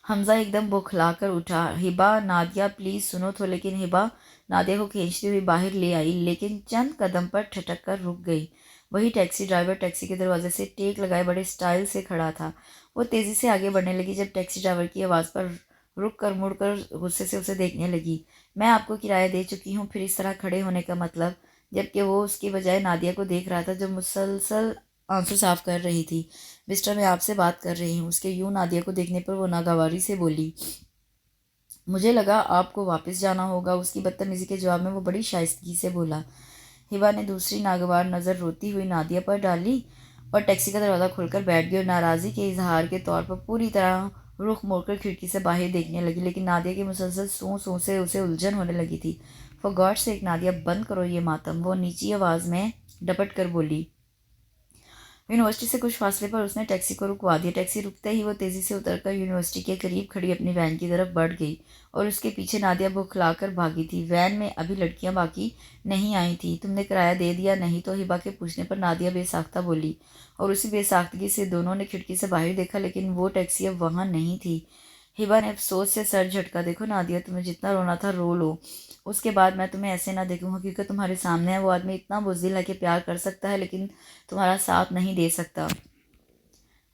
حمزہ ایک دم بوکھلا کر اٹھا۔ ہبا، نادیہ پلیز سنو تو۔ لیکن ہبا نادیہ کو کھینچتی ہوئی باہر لے آئی، لیکن چند قدم پر ٹھٹک کر رک گئی۔ وہی ٹیکسی ڈرائیور ٹیکسی کے دروازے سے ٹیک لگائے بڑے سٹائل سے کھڑا تھا۔ وہ تیزی سے آگے بڑھنے لگی، جب ٹیکسی ڈرائیور کی آواز پر رک کر مڑ کر غصے سے اسے دیکھنے لگی۔ میں آپ کو کرایہ دے چکی ہوں، پھر اس طرح کھڑے ہونے کا مطلب؟ جبکہ وہ اس کی بجائے نادیہ کو دیکھ رہا تھا، جو مسلسل آنسو صاف کر رہی تھی۔ مسٹر، میں آپ سے بات کر رہی ہوں۔ اس کے یوں نادیہ کو دیکھنے پر وہ ناگواری سے بولی۔ مجھے لگا آپ کو واپس جانا ہوگا۔ اس کی بدتمیزی کے جواب میں وہ بڑی شائستگی سے بولا۔ ہبا نے دوسری ناگوار نظر روتی ہوئی نادیہ پر ڈالی اور ٹیکسی کا دروازہ کھول کر بیٹھ گئی، اور ناراضی کے اظہار کے طور پر پوری طرح رخ موڑ کر کھڑکی سے باہر دیکھنے لگی، لیکن نادیہ کی مسلسل سوں سے اسے الجھن ہونے لگی تھی۔ فار گاڈ سیک نادیہ، بند کرو یہ ماتم، وہ نیچی آواز میں ڈپٹ کر بولی۔ یونیورسٹی سے کچھ فاصلے پر اس نے ٹیکسی کو رکوا دیا۔ ٹیکسی رکتے ہی وہ تیزی سے اتر کر یونیورسٹی کے قریب کھڑی اپنی وین کی طرف بڑھ گئی، اور اس کے پیچھے نادیہ بھکلا کر بھاگی تھی۔ وین میں ابھی لڑکیاں باقی نہیں آئی تھیں۔ تم نے کرایہ دے دیا؟ نہیں تو، ہبا کے پوچھنے پر نادیہ بے ساختہ بولی، اور اسی بے ساختگی سے دونوں نے کھڑکی سے باہر دیکھا، لیکن وہ ٹیکسی اب وہاں نہیں تھی۔ ہبا نے افسوس سے سر جھٹکا۔ دیکھو نادیہ، تمہیں جتنا رونا تھا رو لو، اس کے بعد میں تمہیں ایسے نہ دیکھوں گا، کیونکہ تمہارے سامنے ہے وہ آدمی اتنا بزدل ہے کہ پیار کر سکتا ہے لیکن تمہارا ساتھ نہیں دے سکتا۔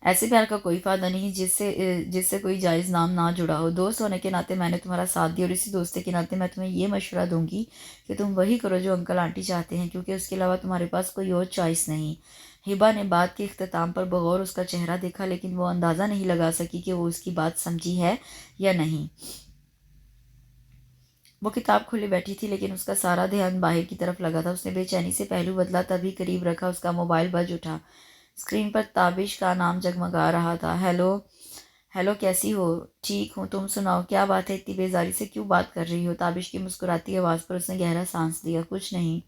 ایسے پیار کا کوئی فائدہ نہیں جس سے کوئی جائز نام نہ جڑا ہو. دوست ہونے کے ناطے میں نے تمہارا ساتھ دیا، اور اسی دوستی کے ناطے میں تمہیں یہ مشورہ دوں گی کہ تم وہی کرو جو انکل آنٹی چاہتے ہیں، کیونکہ اس کے علاوہ تمہارے پاس کوئی اور چوائس نہیں. ہبا نے بات کے اختتام پر بغور اس کا چہرہ دیکھا، لیکن وہ اندازہ نہیں لگا سکی کہ وہ اس کی بات سمجھی ہے یا نہیں. وہ کتاب کھولے بیٹھی تھی، لیکن اس کا سارا دھیان باہر کی طرف لگا تھا. اس نے بے چینی سے پہلو بدلا، تبھی قریب رکھا اس کا موبائل بج اٹھا. اسکرین پر تابش کا نام جگمگا رہا تھا. ہیلو ہیلو، کیسی ہو؟ ٹھیک ہوں، تم سناؤ، کیا بات ہے؟ اتنی بیزاری سے کیوں بات کر رہی ہو؟ تابش کی مسکراتی آواز پر اس نے گہرا سانس لیا. کچھ نہیں.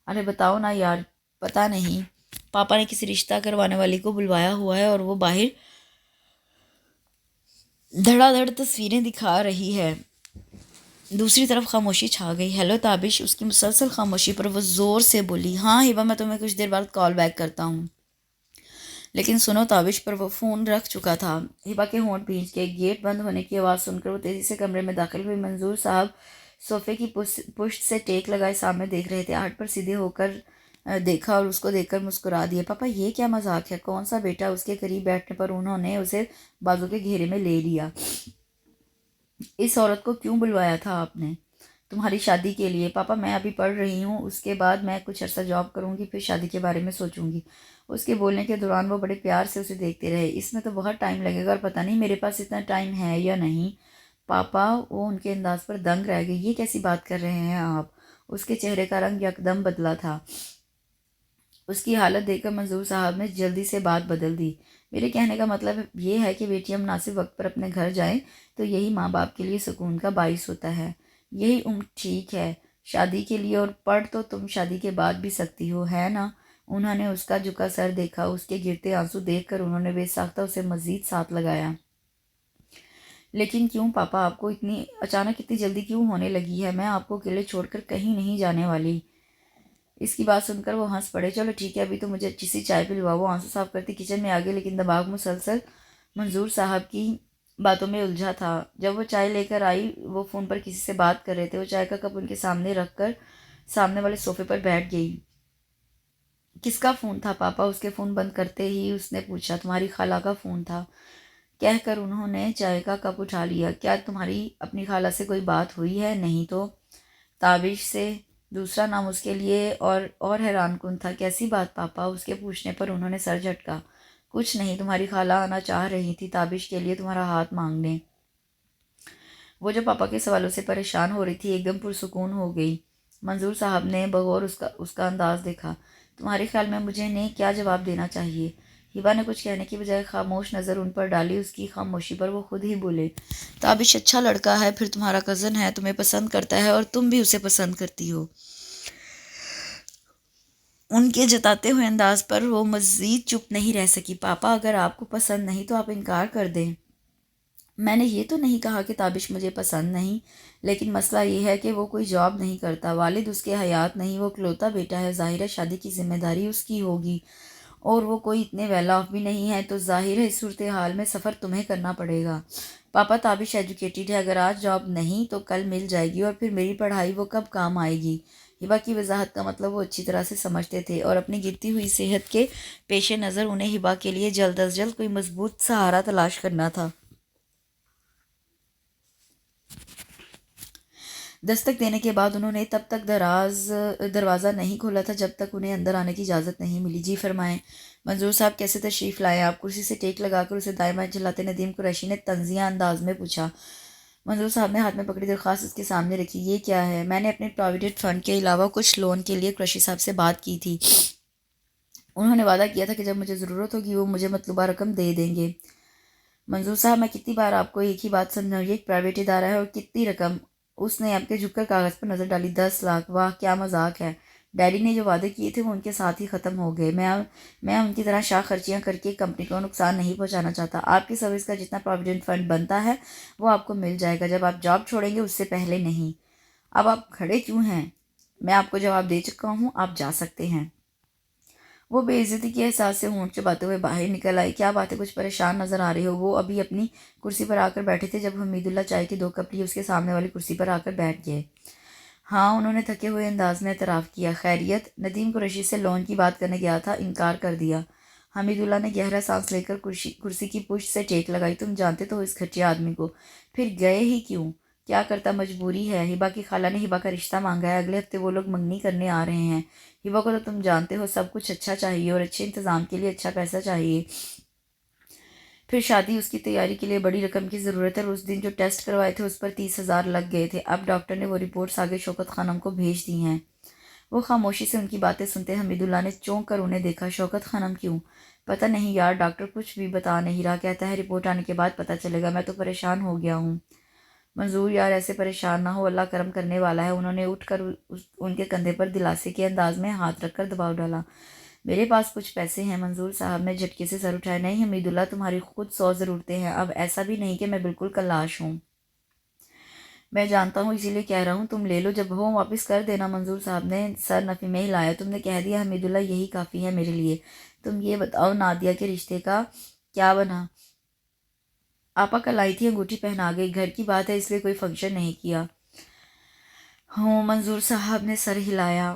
ارے بتاؤ نا یار. پتہ نہیں، پاپا نے کسی رشتہ کروانے والی کو بلوایا ہوا ہے اور وہ باہر دھڑا دھڑ تصویریں دکھا رہی ہے. دوسری طرف خاموشی چھا گئی. ہیلو تابش. اس کی مسلسل خاموشی پر وہ زور سے بولی. ہاں ہبا، میں تمہیں کچھ دیر بعد کال بیک کرتا ہوں. لیکن سنو. تابش پر وہ فون رکھ چکا تھا. ہبا کے ہونٹ بھینچ گئے. گیٹ بند ہونے کی آواز سن کر وہ تیزی سے کمرے میں داخل ہوئی. منظور صاحب صوفے کی پشت سے ٹیک لگائے سامنے دیکھ رہے تھے. آہٹ پر سیدھے ہو کر دیکھا اور اس کو دیکھ کر مسکرا دیا. پاپا یہ کیا مذاق ہے؟ کون سا بیٹا؟ اس کے قریب بیٹھنے پر انہوں نے اسے بازو کے گھیرے میں لے لیا. اس عورت کو کیوں بلوایا تھا آپ نے؟ تمہاری شادی کے لیے. پاپا میں ابھی پڑھ رہی ہوں، اس کے بعد میں کچھ عرصہ جاب کروں گی، پھر شادی کے بارے میں سوچوں گی. اس کے بولنے کے دوران وہ بڑے پیار سے اسے دیکھتے رہے. اس میں تو بہت ٹائم لگے گا، اور پتہ نہیں میرے پاس اتنا ٹائم ہے یا نہیں. پاپا. وہ ان کے انداز پر دنگ رہ گئی. یہ کیسی بات کر رہے ہیں آپ؟ اس کے چہرے کا رنگ یکدم بدلا تھا. اس کی حالت دیکھ کر منظور صاحب نے جلدی سے بات بدل دی. میرے کہنے کا مطلب یہ ہے کہ بیٹیاں مناسب وقت پر اپنے گھر جائیں تو یہی ماں باپ کے لیے سکون کا باعث ہوتا ہے. یہی عمر ٹھیک ہے شادی کے لیے، اور پڑھ تو تم شادی کے بعد بھی سکتی ہو، ہے نا؟ انہوں نے اس کا جھکا سر دیکھا. اس کے گرتے آنسو دیکھ کر انہوں نے بے ساختہ اسے مزید ساتھ لگایا. لیکن کیوں پاپا؟ آپ کو اتنی اچانک اتنی جلدی کیوں ہونے لگی ہے؟ میں آپ کو اکیلے چھوڑ کر کہیں نہیں جانے والی. اس کی بات سن کر وہ ہنس پڑے. چلو ٹھیک ہے، ابھی تو مجھے اچھی سی چائے پلواؤ. وہ آنسو صاف کرتی کچن میں آگے، لیکن دماغ مسلسل منظور صاحب کی باتوں میں الجھا تھا. جب وہ چائے لے کر آئی، وہ فون پر کسی سے بات کر رہے تھے. وہ چائے کا کپ ان کے سامنے رکھ کر سامنے والے صوفے پر بیٹھ گئی. کس کا فون تھا پاپا؟ اس کے فون بند کرتے ہی اس نے پوچھا. تمہاری خالہ کا فون تھا، کہہ کر انہوں نے چائے کا کپ اٹھا لیا. کیا تمہاری اپنی خالہ سے کوئی بات ہوئی ہے؟ نہیں تو. تابش سے دوسرا نام اس کے لیے اور حیران کن تھا. کیسی بات پاپا؟ اس کے پوچھنے پر انہوں نے سر جھٹکا. کچھ نہیں، تمہاری خالہ آنا چاہ رہی تھی تابش کے لیے تمہارا ہاتھ مانگنے. وہ جو پاپا کے سوالوں سے پریشان ہو رہی تھی ایک دم پرسکون ہو گئی. منظور صاحب نے بغور اس کا انداز دیکھا. تمہارے خیال میں مجھے انہیں کیا جواب دینا چاہیے؟ ہبا نے کچھ کہنے کی بجائے خاموش نظر ان پر ڈالی. اس کی خاموشی پر وہ خود ہی بولے. تابش اچھا لڑکا ہے، پھر تمہارا کزن ہے، تمہیں پسند کرتا ہے اور تم بھی اسے پسند کرتی ہو. ان کے جتاتے ہوئے انداز پر وہ مزید چپ نہیں رہ سکی. پاپا اگر آپ کو پسند نہیں تو آپ انکار کر دیں. میں نے یہ تو نہیں کہا کہ تابش مجھے پسند نہیں، لیکن مسئلہ یہ ہے کہ وہ کوئی جاب نہیں کرتا، والد اس کے حیات نہیں، وہ اکلوتا بیٹا ہے. ظاہر ہے شادی کی ذمہ داری اس کی ہوگی، اور وہ کوئی اتنے ویل آف بھی نہیں ہے، تو ظاہر ہے اس صورتحال میں سفر تمہیں کرنا پڑے گا. پاپا تابش ایجوکیٹڈ ہے، اگر آج جاب نہیں تو کل مل جائے گی، اور پھر میری پڑھائی وہ کب کام آئے گی؟ ہبا کی وضاحت کا مطلب وہ اچھی طرح سے سمجھتے تھے، اور اپنی گرتی ہوئی صحت کے پیش نظر انہیں ہبا کے لیے جلد از جلد کوئی مضبوط سہارا تلاش کرنا تھا. دستک دینے کے بعد انہوں نے تب تک دروازہ نہیں کھولا تھا جب تک انہیں اندر آنے کی اجازت نہیں ملی. جی فرمائیں. منظور صاحب کیسے تشریف لائے آپ؟ کرسی سے ٹیک لگا کر اسے دائیں بائیں چلاتے ندیم قریشی نے طنزیہ انداز میں پوچھا. منظور صاحب نے ہاتھ میں پکڑی درخواست اس کے سامنے رکھی. یہ کیا ہے؟ میں نے اپنے پراویڈنٹ فنڈ کے علاوہ کچھ لون کے لیے قریشی صاحب سے بات کی تھی. انہوں نے وعدہ کیا تھا کہ جب مجھے ضرورت ہوگی وہ مجھے مطلوبہ رقم دے دیں گے. منظور صاحب میں کتنی بار آپ کو ایک ہی بات سمجھاؤں، یہ ایک پرائیویٹ ادارہ ہے، اور کتنی رقم؟ اس نے آپ کے جھک کر کاغذ پر نظر ڈالی. 10 لاکھ. واہ کیا مذاق ہے. ڈیڈی نے جو وعدے کیے تھے وہ ان کے ساتھ ہی ختم ہو گئے. میں ان کی طرح شاہ خرچیاں کر کے کمپنی کو نقصان نہیں پہنچانا چاہتا. آپ کی سروس کا جتنا پراویڈنٹ فنڈ بنتا ہے وہ آپ کو مل جائے گا جب آپ جاب چھوڑیں گے، اس سے پہلے نہیں. اب آپ کھڑے کیوں ہیں؟ میں آپ کو جواب دے چکا ہوں، آپ جا سکتے ہیں. وہ بے عزتی کے احساس سے ہونٹ چباتے ہوئے باہر نکل آئی. کیا بات ہے، کچھ پریشان نظر آ رہے ہو؟ وہ ابھی اپنی کرسی پر آ کر بیٹھے تھے جب حمید اللہ چائے کے 2 کپ لیے اس کے سامنے والی کرسی پر آ کر بیٹھ گئے. ہاں، انہوں نے تھکے ہوئے انداز میں اعتراف کیا. خیریت؟ ندیم قریشی سے لون کی بات کرنے گیا تھا، انکار کر دیا. حمید اللہ نے گہرا سانس لے کر کرسی کی پشت سے ٹیک لگائی. تم جانتے تو ہو اس گھٹیا آدمی کو. پھر گئے ہی کیوں؟ کیا کرتا، مجبوری ہے. ہبا کی خالہ نے ہبا کا رشتہ مانگا ہے. اگلے ہفتے وہ لوگ منگنی کرنے آ رہے ہیں. ہبا کو تو تم جانتے ہو سب کچھ اچھا چاہیے اور اچھے انتظام کے لیے اچھا پیسہ چاہیے. پھر شادی، اس کی تیاری کے لیے بڑی رقم کی ضرورت ہے اور اس دن جو ٹیسٹ کروائے تھے اس پر 30,000 لگ گئے تھے. اب ڈاکٹر نے وہ رپورٹس آگے شوکت خانم کو بھیج دی ہیں. وہ خاموشی سے ان کی باتیں سنتے. حمید اللہ نے چونک کر انہیں دیکھا. شوکت خانم کیوں؟ پتہ نہیں یار، ڈاکٹر کچھ بھی بتا نہیں رہا. کہتا ہے رپورٹ آنے کے بعد پتہ چلے گا. میں تو پریشان ہو گیا ہوں. منظور یار ایسے پریشان نہ ہو، اللہ کرم کرنے والا ہے. انہوں نے اٹھ کر ان کے کندھے پر دلاسے کے انداز میں ہاتھ رکھ کر دباؤ ڈالا. میرے پاس کچھ پیسے ہیں. منظور صاحب نے جھٹکے سے سر اٹھایا. نہیں حمید اللہ، تمہاری خود 100 ضرورتیں ہیں. اب ایسا بھی نہیں کہ میں بالکل کلاش ہوں. میں جانتا ہوں، اسی لیے کہہ رہا ہوں تم لے لو، جب ہو واپس کر دینا. منظور صاحب نے سر نفی میں ہلایا. تم نے کہہ دیا حمید اللہ، یہی کافی ہے میرے لیے. تم یہ بتاؤ نادیہ کے رشتے کا کیا بنا؟ آپا کل آئی تھی، انگوٹھی پہنا گئی. گھر کی بات ہے اس لیے کوئی فنکشن نہیں کیا. ہوں، منظور صاحب نے سر ہلایا.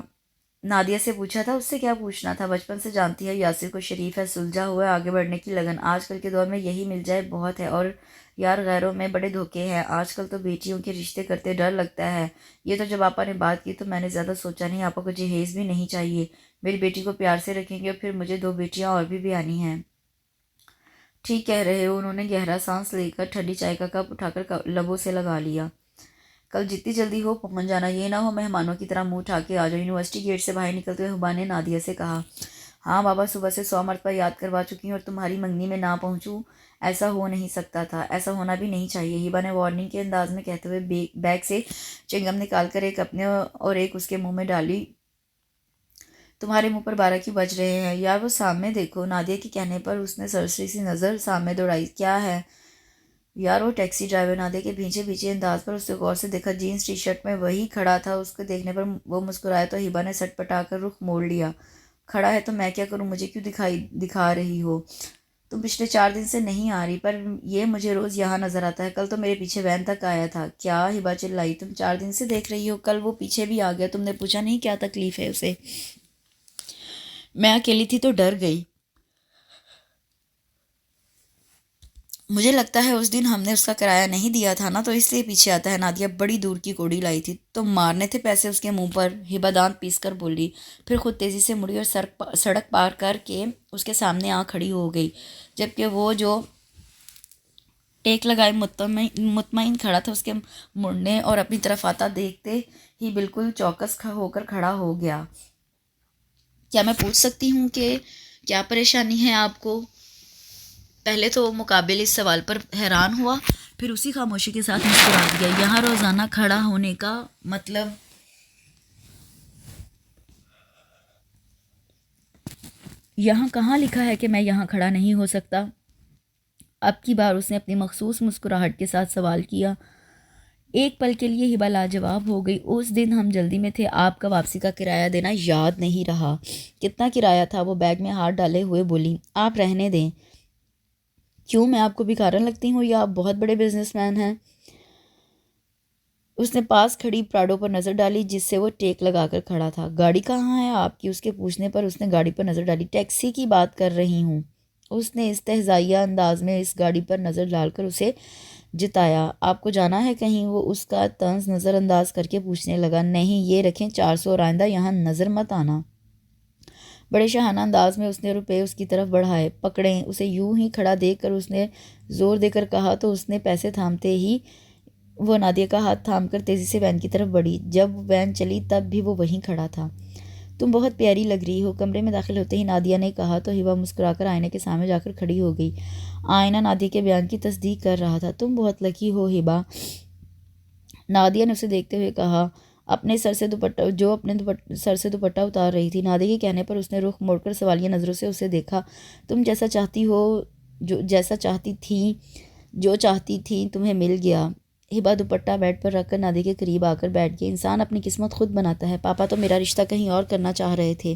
نادیہ سے پوچھا تھا؟ اس سے کیا پوچھنا تھا، بچپن سے جانتی ہے یاسر کو، شریف ہے، سلجھا ہوا ہے، آگے بڑھنے کی لگن. آج کل کے دور میں یہی مل جائے بہت ہے. اور یار غیروں میں بڑے دھوکے ہیں آج کل تو. بیٹیوں کے رشتے کرتے ڈر لگتا ہے. یہ تو جب آپا نے بات کی تو میں نے زیادہ سوچا نہیں. آپا کو جہیز بھی نہیں چاہیے. میری بیٹی کو پیار سے رکھیں گے اور پھر مجھے 2 بیٹیاں اور بھی آنی ہیں. ٹھیک کہہ رہے ہو. انہوں نے گہرا سانس لے کر ٹھنڈی چائے کا کپ اٹھا کر لبوں سے لگا لیا. کل جتنی جلدی ہو پہنچ جانا. یہ نہ ہو مہمانوں کی طرح منہ اٹھا کے آ جاؤ. یونیورسٹی گیٹ سے باہر نکلتے ہوئے ہبا نے نادیہ سے کہا. ہاں بابا، صبح سے 100 مرتبہ یاد کروا چکی ہوں اور تمہاری منگنی میں نہ پہنچوں ایسا ہو نہیں سکتا تھا. ایسا ہونا بھی نہیں چاہیے. ہبا نے وارننگ کے انداز میں کہتے ہوئے بیگ سے چنگم نکال کر ایک اپنے اور ایک اس کے منہ میں ڈالی. تمہارے منہ پر 12 کیوں بج رہے ہیں یار؟ وہ سامنے دیکھو. نادیہ کے کہنے پر اس نے سرسری سی نظر سامنے دوڑائی. کیا ہے یار؟ وہ ٹیکسی ڈرائیور. نادیہ کے بھینچے انداز پر اسے غور سے دیکھا. جینس ٹی شرٹ میں وہی کھڑا تھا. اس کو دیکھنے پر وہ مسکرایا تو ہبا نے سٹ پٹا کر رخ موڑ لیا. کھڑا ہے تو میں کیا کروں؟ مجھے کیوں دکھا رہی ہو؟ تم پچھلے 4 دن سے نہیں آ رہی، پر یہ مجھے روز یہاں نظر آتا ہے. کل تو میرے پیچھے وین تک آیا تھا. کیا؟ ہبا چلائی. تم 4 دن سے دیکھ رہی ہو. کل وہ پیچھے بھی آ گیا. تم نے پوچھا نہیں کیا تکلیف ہے اسے؟ میں اکیلی تھی تو ڈر گئی. مجھے لگتا ہے اس دن ہم نے اس کا کرایہ نہیں دیا تھا نا، تو اس لیے پیچھے آتا ہے. نادیہ بڑی دور کی کوڑی لائی تھی. تو مارنے تھے پیسے اس کے منہ پر. ہبا دانت پیس کر بولی. پھر خود تیزی سے مڑی اور سڑک پار کر کے اس کے سامنے آ کھڑی ہو گئی، جبکہ وہ جو ٹیک لگائے مطمئن کھڑا تھا، اس کے مڑنے اور اپنی طرف آتا دیکھتے ہی بالکل چوکس ہو کر کھڑا ہو گیا. کیا میں پوچھ سکتی ہوں کہ کیا پریشانی ہے آپ کو؟ پہلے تو وہ مقابل اس سوال پر حیران ہوا، پھر اسی خاموشی کے ساتھ مسکرا دیا. یہاں روزانہ کھڑا ہونے کا مطلب؟ یہاں کہاں لکھا ہے کہ میں یہاں کھڑا نہیں ہو سکتا؟ اب کی بار اس نے اپنی مخصوص مسکراہٹ کے ساتھ سوال کیا. ایک پل کے لیے ہبا لاجواب ہو گئی. اس دن ہم جلدی میں تھے. آپ کا واپسی کا کرایہ دینا یاد نہیں رہا؟ کتنا کرایہ تھا؟ وہ بیگ میں ہاتھ ڈالے ہوئے بولی. آپ رہنے دیں. کیوں، میں آپ کو بھکارن لگتی ہوں یا آپ بہت بڑے بزنس مین ہیں؟ اس نے پاس کھڑی پراڈو پر نظر ڈالی جس سے وہ ٹیک لگا کر کھڑا تھا. گاڑی کہاں ہے آپ کی؟ اس کے پوچھنے پر اس نے گاڑی پر نظر ڈالی. ٹیکسی کی بات کر رہی ہوں. اس نے استہزائیہ انداز میں اس گاڑی پر نظر ڈال کر اسے جتایا. آپ کو جانا ہے کہیں؟ وہ اس کا طنز نظر انداز کر کے پوچھنے لگا. نہیں، یہ رکھیں 400 اور آئندہ یہاں نظر مت آنا. بڑے شاہانہ انداز میں اس نے روپے اس کی طرف بڑھائے. پکڑیں. اسے یوں ہی کھڑا دیکھ کر اس نے زور دے کر کہا تو اس نے پیسے تھامتے ہی وہ نادیہ کا ہاتھ تھام کر تیزی سے وین کی طرف بڑھی. جب وین چلی تب بھی وہ وہیں کھڑا تھا. تم بہت پیاری لگ رہی ہو. کمرے میں داخل ہوتے ہی نادیہ نے کہا تو ہبا مسکرا کر آئینے کے سامنے جا کر کھڑی ہو گئی. آئینہ نادیہ کے بیان کی تصدیق کر رہا تھا. تم بہت لکی ہو ہبا. نادیہ نے اسے دیکھتے ہوئے کہا، اپنے سر سے دوپٹہ اتار رہی تھی. نادیہ کے کہنے پر اس نے رخ موڑ کر سوالیہ نظروں سے اسے دیکھا. تم جیسا چاہتی ہو، جو چاہتی تھی تمہیں مل گیا. ہبا دوپٹہ بیڈ پر رکھ کر نادیہ کے قریب آ کر بیٹھ گئی. انسان اپنی قسمت خود بناتا ہے. پاپا تو میرا رشتہ کہیں اور کرنا چاہ رہے تھے،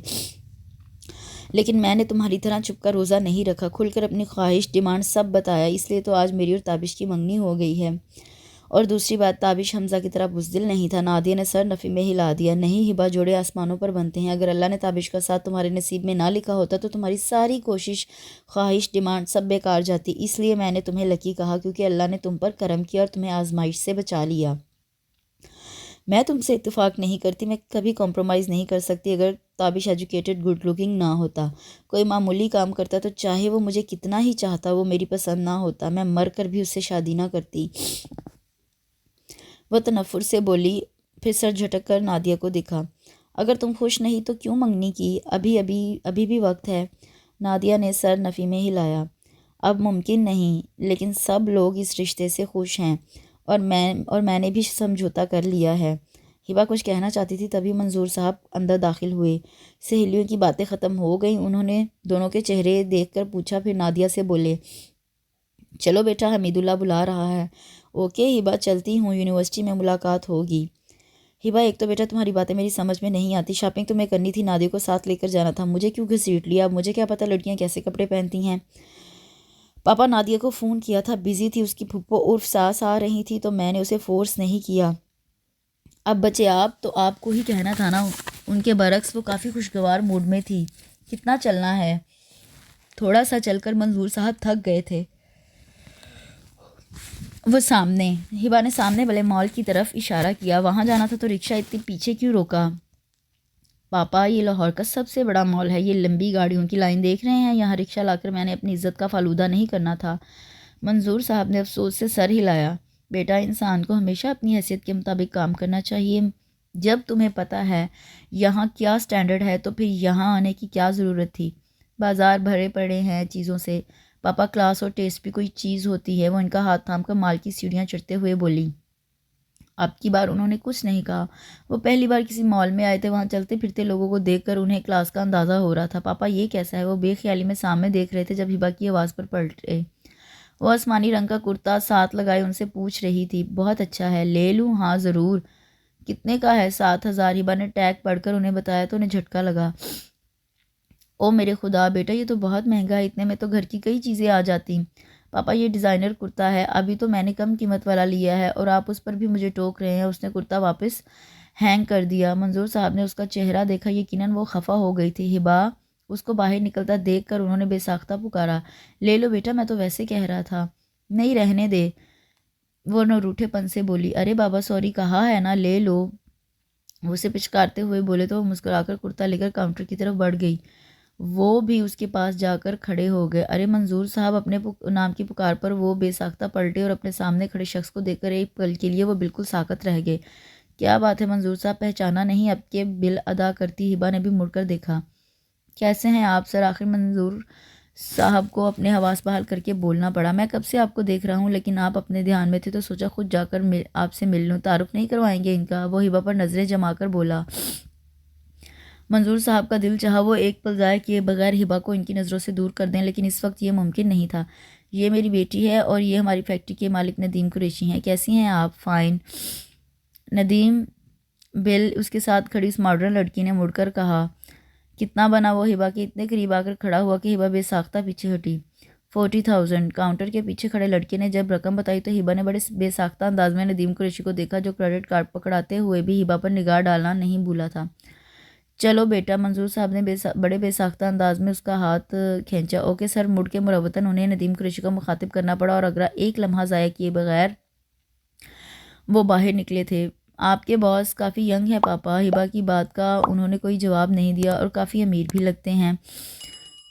لیکن میں نے تمہاری طرح چپ کا روزہ نہیں رکھا. کھل کر اپنی خواہش، ڈیمانڈ سب بتایا. اس لیے تو آج میری اور تابش کی منگنی ہو گئی ہے. اور دوسری بات، تابش حمزہ کی طرح بزدل نہیں تھا۔ نادیہ نے سر نفی میں ہلا دیا۔ نہیں ہبا، جوڑے آسمانوں پر بنتے ہیں۔ اگر اللہ نے تابش کا ساتھ تمہارے نصیب میں نہ لکھا ہوتا تو تمہاری ساری کوشش، خواہش، ڈیمانڈ سب بیکار جاتی۔ اس لیے میں نے تمہیں لکی کہا، کیونکہ اللہ نے تم پر کرم کیا اور تمہیں آزمائش سے بچا لیا۔ میں تم سے اتفاق نہیں کرتی، میں کبھی کمپرومائز نہیں کر سکتی۔ اگر تابش ایجوکیٹڈ، گڈ لکنگ نہ ہوتا، کوئی معمولی کام کرتا، تو چاہے وہ مجھے کتنا ہی چاہتا، وہ میری پسند نہ ہوتا، میں مر کر بھی اس سے شادی نہ کرتی۔ وہ تنفر سے بولی، پھر سر جھٹک کر نادیہ کو دکھا۔ اگر تم خوش نہیں تو کیوں منگنی کی؟ ابھی بھی وقت ہے۔ نادیہ نے سر نفی میں ہلایا۔ اب ممکن نہیں، لیکن سب لوگ اس رشتے سے خوش ہیں، اور میں نے بھی سمجھوتا کر لیا ہے۔ ہبا کچھ کہنا چاہتی تھی، تبھی منظور صاحب اندر داخل ہوئے۔ سہیلیوں کی باتیں ختم ہو گئیں۔ انہوں نے دونوں کے چہرے دیکھ کر پوچھا، پھر نادیہ سے بولے، چلو بیٹا، حمید اللہ بلا رہا ہے۔ اوکے ہبا، چلتی ہوں، یونیورسٹی میں ملاقات ہوگی۔ ہبا، ایک تو بیٹا تمہاری باتیں میری سمجھ میں نہیں آتی۔ شاپنگ تمہیں کرنی تھی، نادیہ کو ساتھ لے کر جانا تھا، مجھے کیوں گھسیٹ لیا؟ اب مجھے کیا پتہ لڑکیاں کیسے کپڑے پہنتی ہیں۔ پاپا، نادیہ کو فون کیا تھا، بزی تھی، اس کی پھپھو عرف ساس آ رہی تھی، تو میں نے اسے فورس نہیں کیا۔ اب بچے آپ تو آپ کو ہی کہنا تھا نا۔ ان کے برعکس وہ کافی خوشگوار موڈ میں تھی۔ کتنا چلنا ہے؟ تھوڑا سا چل کر منظور صاحب تھک گئے تھے۔ وہ سامنے، ہبا نے سامنے والے مال کی طرف اشارہ کیا۔ وہاں جانا تھا تو رکشہ اتنی پیچھے کیوں روکا؟ پاپا، یہ لاہور کا سب سے بڑا مال ہے، یہ لمبی گاڑیوں کی لائن دیکھ رہے ہیں، یہاں رکشہ لا کر میں نے اپنی عزت کا فالودہ نہیں کرنا تھا۔ منظور صاحب نے افسوس سے سر ہلایا۔ بیٹا، انسان کو ہمیشہ اپنی حیثیت کے مطابق کام کرنا چاہیے۔ جب تمہیں پتہ ہے یہاں کیا سٹینڈرڈ ہے تو پھر یہاں آنے کی کیا ضرورت تھی؟ بازار بھرے پڑے ہیں چیزوں سے۔ پاپا، کلاس اور ٹیسٹ بھی کوئی چیز ہوتی ہے۔ وہ ان کا ہاتھ تھام کر مال کی سیڑھیاں چڑھتے ہوئے بولی۔ اب کی بار انہوں نے کچھ نہیں کہا۔ وہ پہلی بار کسی مال میں آئے تھے، وہاں چلتے پھرتے لوگوں کو دیکھ کر انہیں کلاس کا اندازہ ہو رہا تھا۔ پاپا، یہ کیسا ہے؟ وہ بے خیالی میں سامنے دیکھ رہے تھے جب ہبا کی آواز پر پلٹے۔ وہ آسمانی رنگ کا کرتا ساتھ لگائے ان سے پوچھ رہی تھی، بہت اچھا ہے، لے لوں؟ ہاں ضرور۔ کتنے کا ہے؟ 7,000۔ ہبا نے ٹیگ پڑھ کر انہیں بتایا تو انہیں جھٹکا لگا۔ او میرے خدا، بیٹا یہ تو بہت مہنگا ہے، اتنے میں تو گھر کی کئی چیزیں آ جاتی۔ پاپا، یہ ڈیزائنر کرتا ہے، ابھی تو میں نے کم قیمت والا لیا ہے اور آپ اس پر بھی مجھے ٹوک رہے ہیں۔ اس نے کرتا واپس ہینگ کر دیا۔ منظور صاحب نے اس کا چہرہ دیکھا، یقیناً وہ خفا ہو گئی تھی۔ ہبا، اس کو باہر نکلتا دیکھ کر انہوں نے بے ساختہ پکارا، لے لو بیٹا، میں تو ویسے کہہ رہا تھا۔ نہیں، رہنے دے، وہ روٹھے پن سے بولی۔ ارے بابا، سوری کہا ہے نا، لے لو، وہ اسے پچکارتے ہوئے بولے تو وہ مسکرا کر کرتا لے کر کاؤنٹر کی طرف بڑھ گئی۔ وہ بھی اس کے پاس جا کر کھڑے ہو گئے۔ ارے منظور صاحب، اپنے نام کی پکار پر وہ بے ساختہ پلٹے اور اپنے سامنے کھڑے شخص کو دیکھ کر ایک پل کے لیے وہ بالکل ساکت رہ گئے۔ کیا بات ہے منظور صاحب، پہچانا نہیں؟ اب کے بل ادا کرتی ہبا نے بھی مڑ کر دیکھا۔ کیسے ہیں آپ سر؟ آخر منظور صاحب کو اپنے حواس بحال کر کے بولنا پڑا۔ میں کب سے آپ کو دیکھ رہا ہوں، لیکن آپ اپنے دھیان میں تھے تو سوچا خود جا کر آپ سے مل لوں۔ تعارف نہیں کروائیں گے ان کا؟ وہ ہبا پر نظریں جما کر بولا۔ منظور صاحب کا دل چاہا وہ ایک پل ضائع کیے بغیر ہبا کو ان کی نظروں سے دور کر دیں، لیکن اس وقت یہ ممکن نہیں تھا۔ یہ میری بیٹی ہے اور یہ ہماری فیکٹری کے مالک ندیم قریشی ہیں۔ کیسی ہیں آپ؟ فائن۔ ندیم بل اس کے ساتھ کھڑی اس ماڈرن لڑکی نے مڑ کر کہا۔ کتنا بنا؟ وہ ہبا کے اتنے قریب آ کر کھڑا ہوا کہ ہبا بے ساختہ پیچھے ہٹی۔ 40,000۔ کاؤنٹر کے پیچھے کھڑے لڑکے نے جب رقم بتائی تو ہبا نے بڑے بے ساختہ انداز میں ندیم قریشی کو دیکھا، جو کریڈٹ کارڈ پکڑاتے ہوئے بھی ہبا پر نگاہ ڈالنا نہیں بھولا تھا۔ چلو بیٹا، منظور صاحب نے بڑے بے ساختہ انداز میں اس کا ہاتھ کھینچا۔ Okay sir. مڑ کے مروتاً انہیں ندیم قریشی کو مخاطب کرنا پڑا اور اگرا ایک لمحہ ضائع کیے بغیر وہ باہر نکلے تھے۔ آپ کے باس کافی ینگ ہیں پاپا۔ ہبا کی بات کا انہوں نے کوئی جواب نہیں دیا۔ اور کافی امیر بھی لگتے ہیں